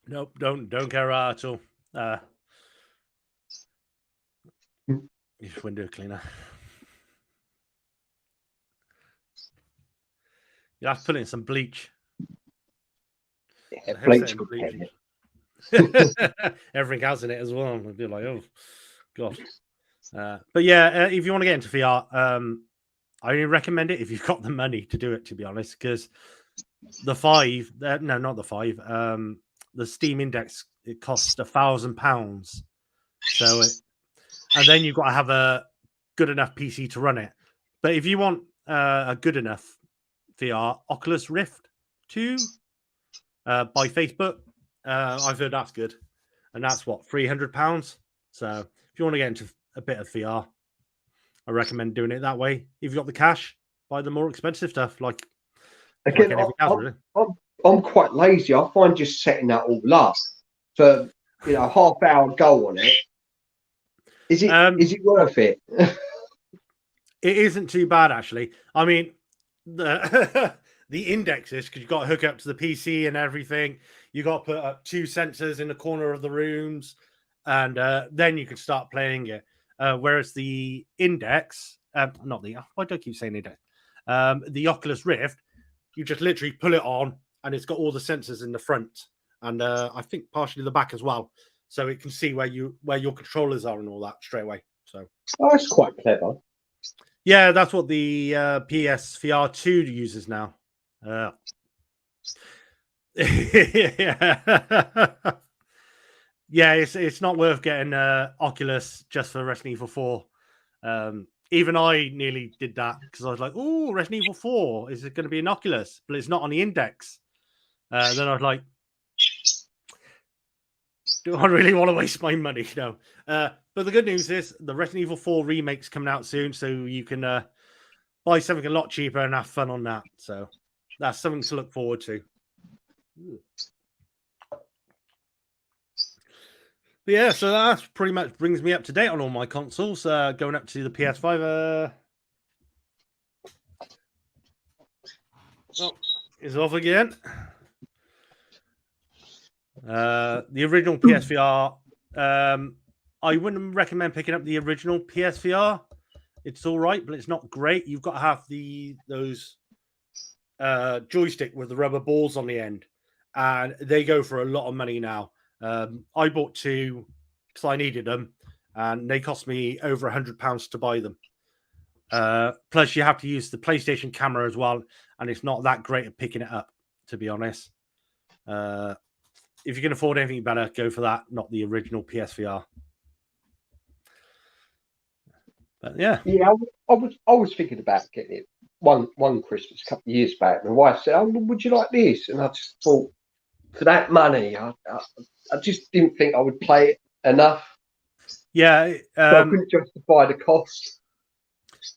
Nope, don't care at all. Window cleaner. You have to put in some bleach. Yeah, bleach. Everything else in it as well. I'd be like, oh god. But yeah, if you want to get into VR, I only recommend it if you've got the money to do it. To be honest, because the 5, no, not the 5. The Steam Index, it costs £1,000. So and then you've got to have a good enough PC to run it. But if you want a good enough VR, Oculus Rift 2 by Facebook, I've heard that's good. And that's what, £300? So if you want to get into a bit of VR, I recommend doing it that way. If you've got the cash, buy the more expensive stuff. Like again, I'm quite lazy. I find just setting that all up for half-hour go on it. Is it worth it? It isn't too bad, actually. I mean, the indexes, because you've got to hook up to the PC and everything. You got to put up 2 sensors in the corner of the rooms, and then you can start playing it. Whereas the index, why do I keep saying index? The Oculus Rift, you just literally pull it on, and it's got all the sensors in the front, and I think partially the back as well, so it can see where your controllers are and all that straight away. So that's quite clever. Yeah, that's what the PSVR 2 uses now. Yeah, it's not worth getting Oculus just for Resident Evil 4. Even I nearly did that because I was like, "Oh, Resident Evil 4, is it going to be an Oculus?" But it's not on the index. Then I was like, "Do I really want to waste my money?" No. But the good news is the Resident Evil 4 remake's coming out soon, so you can buy something a lot cheaper and have fun on that. So that's something to look forward to. But yeah, so that pretty much brings me up to date on all my consoles. Going up to the PS5. Oh, it's off again. The original PSVR. I wouldn't recommend picking up the original PSVR. It's all right, but it's not great. You've got to have those joystick with the rubber balls on the end, and they go for a lot of money now. I bought 2 because I needed them, and they cost me over £100 to buy them. Plus, you have to use the PlayStation camera as well, and it's not that great at picking it up, to be honest. If you can afford anything better, go for that, not the original PSVR. But yeah, I was thinking about getting it one Christmas a couple of years back. My wife said, "Oh, would you like this?" And I just thought, for that money, I just didn't think I would play it enough. Yeah, so I couldn't justify the cost.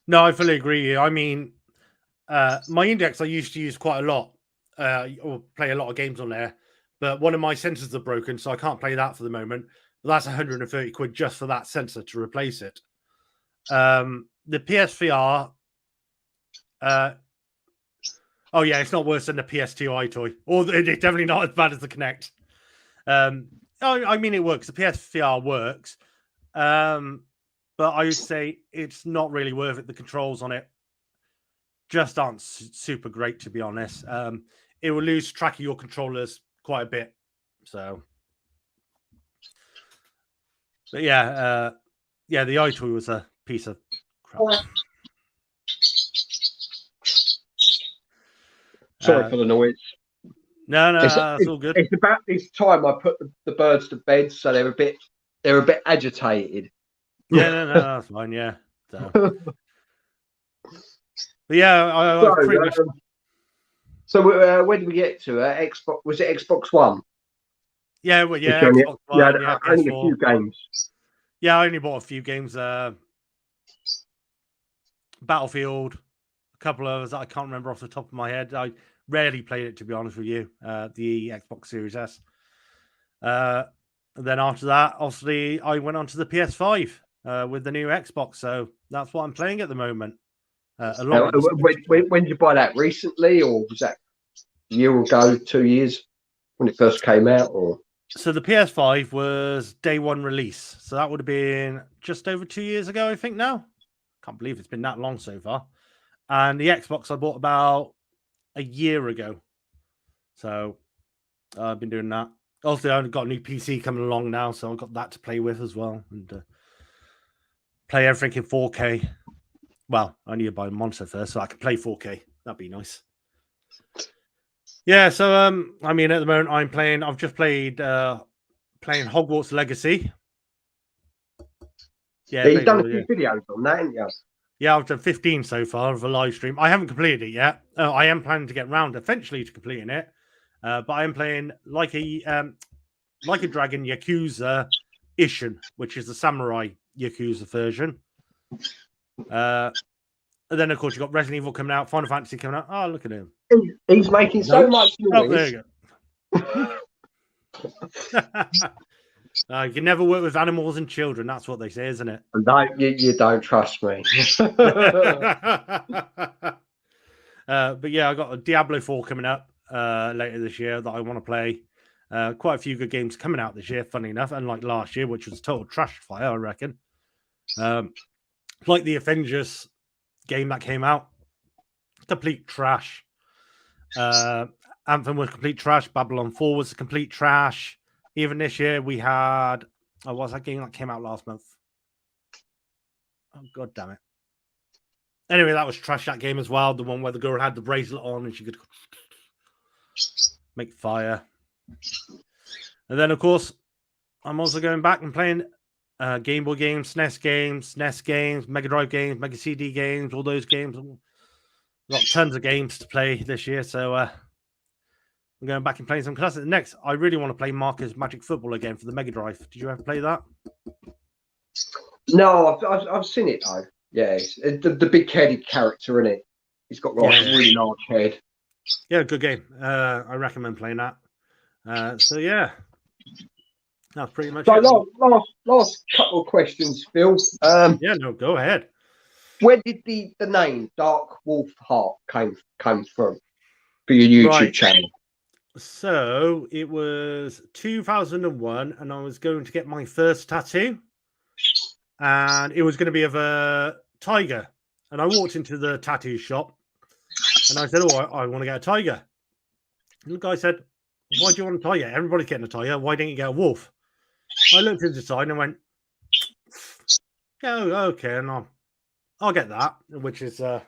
No, I fully agree. I mean, my index I used to use quite a lot, or play a lot of games on there. But one of my sensors are broken, so I can't play that for the moment. But that's 130 quid just for that sensor to replace it. The PSVR, oh yeah, it's not worse than the PS2 iToy, or it's definitely not as bad as the Kinect. I mean, it works. The PSVR works, but I would say it's not really worth it. The controls on it just aren't super great, to be honest. It will lose track of your controllers quite a bit. So, but yeah, the iToy was a piece of crap. Sorry for the noise. No, that's all good. It's about this time I put the birds to bed, so they're a bit agitated. Yeah, no, that's fine. Yeah. So. But yeah, I was pretty much. So where did we get to? Xbox, was it Xbox One? Yeah, well, yeah, Xbox One, yeah, only a few games. Yeah, I only bought a few games. Battlefield, a couple of others that I can't remember off the top of my head. I rarely played it, to be honest with you. The Xbox Series S. And then after that, obviously, I went on to the PS5 with the new Xbox. So that's what I'm playing at the moment. When did you buy that? Recently, or was that a year ago, 2 years when it first came out? Or so the PS5 was day one release, so that would have been just over 2 years ago, I think. Now, can't believe it's been that long so far. And the Xbox I bought about a year ago, so I've been doing that. Also, I've got a new PC coming along now, so I've got that to play with as well, and play everything in 4K. Well, I need to buy a monitor first so I can play 4K. That'd be nice. Yeah, so I mean, at the moment I've just played playing Hogwarts Legacy. Yeah, you've done a few videos on that, haven't you? Yeah, I've done 15 so far of a live stream. I haven't completed it yet. I am planning to get round eventually to completing it. But I am playing like a Dragon Yakuza Ishin, which is the samurai Yakuza version. And then, of course, you've got Resident Evil coming out, Final Fantasy coming out. Oh, look at him. He's making so much noise. Oh, there you go. You can never work with animals and children. That's what they say, isn't it? No, you don't trust me. But yeah, I got a Diablo 4 coming up later this year that I want to play. Quite a few good games coming out this year, funny enough, unlike last year, which was total trash fire, I reckon. Like the Avengers game that came out. complete trash. Anthem was complete trash. Babylon 4 was a complete trash. Even this year, we had... what's that game that came out last month? Oh, God damn it. Anyway, that was trash, that game as well. The one where the girl had the bracelet on and she could make fire. And then, of course, I'm also going back and playing Game Boy games, SNES games, NES games, Mega Drive games, Mega CD games, all those games. Got tons of games to play this year, so I'm going back and playing some classics. Next, I really want to play Marcus Magic Football again for the Mega Drive. Did you ever play that? No, I've seen it though. Yeah, it's the big-headed character in it. He's got like a really large head. Yeah, good game. I recommend playing that. So yeah, that's pretty much so it. Last couple of questions, Phil. Yeah, no, go ahead. Where did the name DarkWolfHeart came from for your YouTube channel? So it was 2001, and I was going to get my first tattoo, and it was going to be of a tiger. And I walked into the tattoo shop, and I said, "Oh, I want to get a tiger." And the guy said, "Why do you want a tiger? Everybody's getting a tiger. Why didn't you get a wolf?" I looked at the sign and went, "Oh, okay, and I'll get that." Which is no,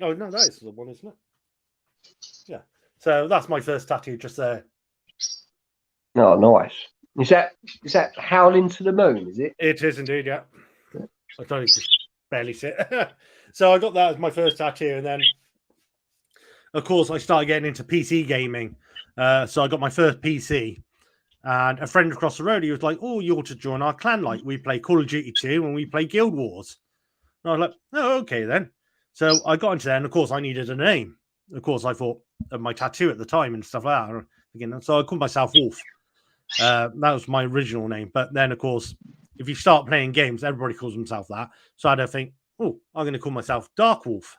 that is the one, isn't it? Yeah. So that's my first tattoo, just there. Oh, nice. Is that Howling to the Moon? Is it? It is indeed, yeah. I thought you could barely sit. So I got that as my first tattoo, and then, of course, I started getting into PC gaming. So I got my first PC, and a friend across the road, he was like, "Oh, you ought to join our clan. Like, we play Call of Duty 2 and we play Guild Wars." And I was like, "Oh, okay then." So I got into there, and of course, I needed a name. Of course, I thought of my tattoo at the time and stuff like that. So I called myself Wolf. That was my original name. But then, of course, if you start playing games, everybody calls themselves that. So I had to think, "Oh, I'm going to call myself Dark Wolf."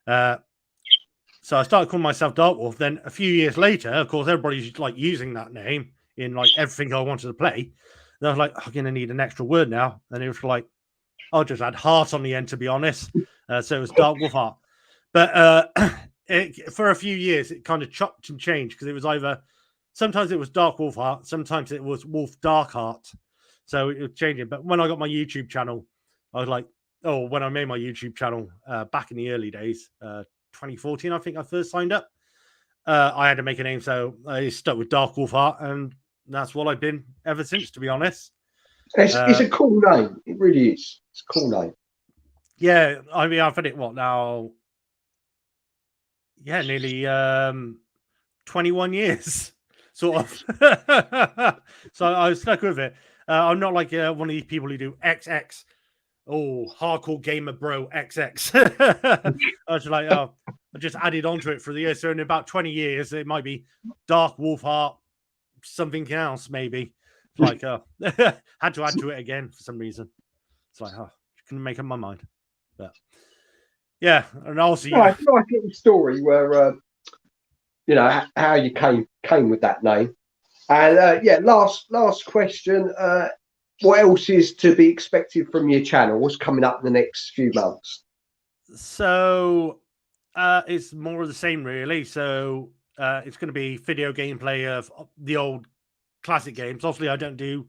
So I started calling myself Dark Wolf. Then a few years later, of course, everybody's like using that name in like everything I wanted to play. And I was like, "I'm going to need an extra word now." And it was like, I'll just add heart on the end, to be honest. So it was DarkWolfHeart. But for a few years, it kind of chopped and changed because it was either sometimes it was DarkWolfHeart, sometimes it was Wolf Darkheart. So it was changing. But when I got my YouTube channel, I was like, when I made my YouTube channel back in the early days, 2014, I think I first signed up. I had to make a name, so I stuck with DarkWolfHeart, and that's what I've been ever since, to be honest. It's a cool name. It really is. It's a cool name. Yeah, I mean, I've had it, what, now? Yeah, nearly 21 years, sort of. So I was stuck with it. I'm not like one of these people who do XX. Oh, hardcore gamer bro XX. I was like, I just added onto it for the year. So in about 20 years, it might be DarkWolfHeart, something else, maybe. Like, had to add to it again for some reason. It's like, couldn't make up my mind. But yeah, and also, it's a nice little story where how you came with that name. And last question. What else is to be expected from your channel? What's coming up in the next few months? So it's more of the same, really. So it's going to be video gameplay of the old classic games. Obviously, I don't do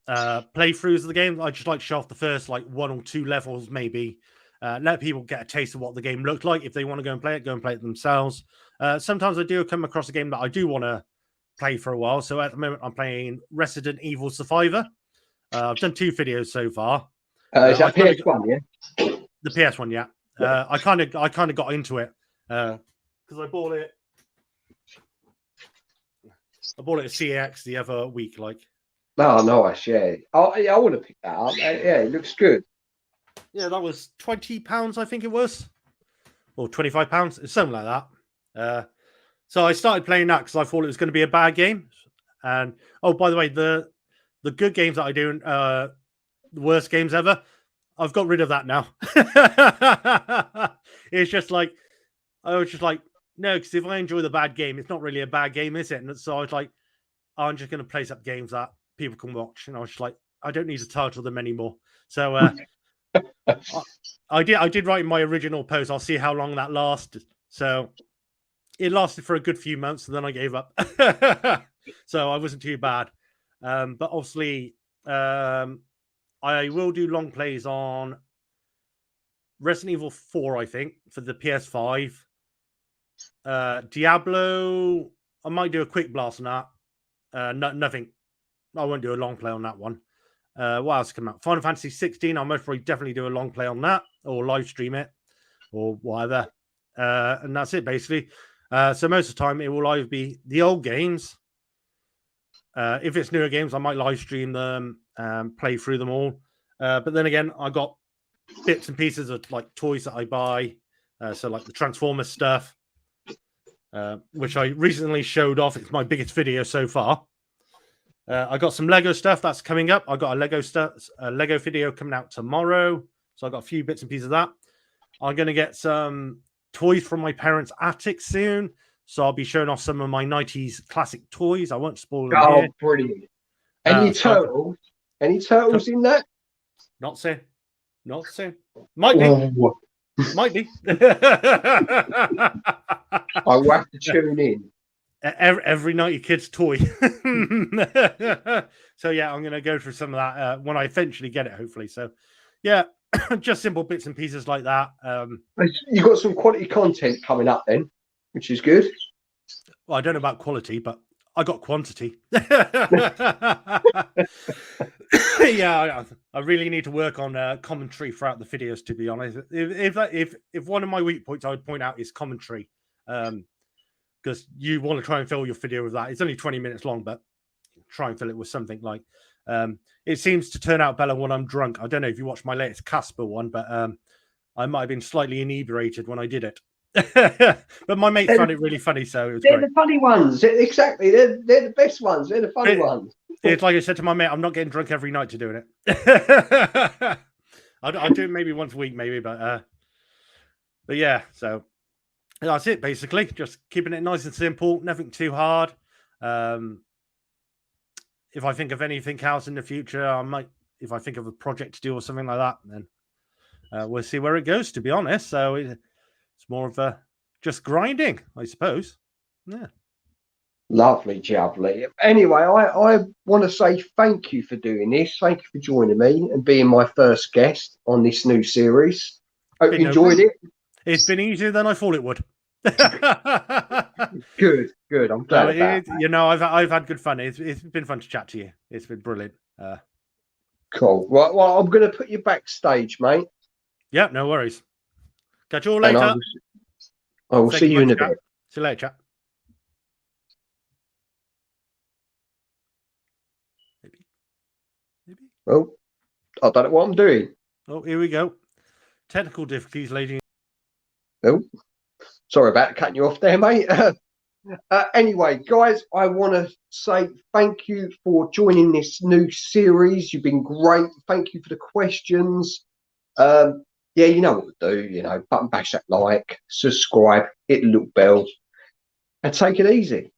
playthroughs of the game. I just like to show off the first like 1 or 2 levels, maybe. Let people get a taste of what the game looked like. If they want to go and play it themselves. Sometimes I do come across a game that I do want to play for a while. So at the moment, I'm playing Resident Evil Survivor. I've done 2 videos so far. Is that PS1? Yeah, the PS1. Yeah, I kind of got into it because I bought it. I bought it at CX the other week. Like, oh, nice. Yeah, I want to pick that up. Yeah, it looks good. Yeah, that was £20, I think it was, or £25, something like that. So I started playing that because I thought it was going to be a bad game. And by the way, the good games that I do, the worst games ever, I've got rid of that now. It's just like, I was just like, no, because if I enjoy the bad game, it's not really a bad game, is it? And so I was like, I'm just going to place up games that people can watch. And I was just like, I don't need to title them anymore. So I did write in my original post, I'll see how long that lasted. So it lasted for a good few months, and then I gave up. So I wasn't too bad. But obviously, I will do long plays on Resident Evil 4, I think, for the PS5. Diablo, I might do a quick blast on that. Nothing. I won't do a long play on that one. What else come out? Final Fantasy 16, I'll most probably definitely do a long play on that, or live stream it, or whatever. And that's it, basically. So most of the time, it will either be the old games. If it's newer games, I might live stream them, play through them all. But then again, I got bits and pieces of like toys that I buy. So like the Transformers stuff, which I recently showed off. It's my biggest video so far. I got some Lego stuff that's coming up. I got a Lego video coming out tomorrow. So I got a few bits and pieces of that. I'm going to get some toys from my parents' attic soon. So I'll be showing off some of my 90s classic toys. I won't spoil them here. Brilliant. Any turtles? Any turtles in that? Not soon. Not soon. Might be. Might be. I will have to tune in. Every 90 kids toy. So yeah, I'm going to go through some of that when I eventually get it, hopefully. So yeah, just simple bits and pieces like that. You've got some quality content coming up then, which is good. Well, I don't know about quality, but I got quantity. Yeah, I really need to work on commentary throughout the videos, to be honest. If one of my weak points I would point out is commentary, because you want to try and fill your video with that. It's only 20 minutes long, but try and fill it with something like. It seems to turn out better when I'm drunk. I don't know if you watched my latest Casper one, but I might have been slightly inebriated when I did it. But my mate found it really funny, so it was they're great. the funny ones. Exactly, they're the best ones. They're the funny ones. It's like I said to my mate, I'm not getting drunk every night to doing it. I do it maybe once a week, maybe, but yeah. So that's it, basically. Just keeping it nice and simple, nothing too hard. If I think of anything else in the future, I might. If I think of a project to do or something like that, then we'll see where it goes. To be honest, so it's more of a just grinding, I suppose. Yeah. Lovely, lovely. Anyway, I want to say thank you for doing this. Thank you for joining me and being my first guest on this new series. Hope you enjoyed it. It's been easier than I thought it would. Good. I'm glad about that. You know, I've had good fun. It's been fun to chat to you. It's been brilliant. Cool. Right, well, I'm going to put you backstage, mate. Yeah, no worries. Catch you all later. I will see you in a bit. See you later, chat. Maybe. Well, I don't know what I'm doing. Oh, here we go. Technical difficulties, ladies. Oh, sorry about cutting you off there, mate. Anyway, guys, I want to say thank you for joining this new series. You've been great. Thank you for the questions. Yeah, you know what to do. You know, button bash that like, subscribe, hit the little bell, and take it easy.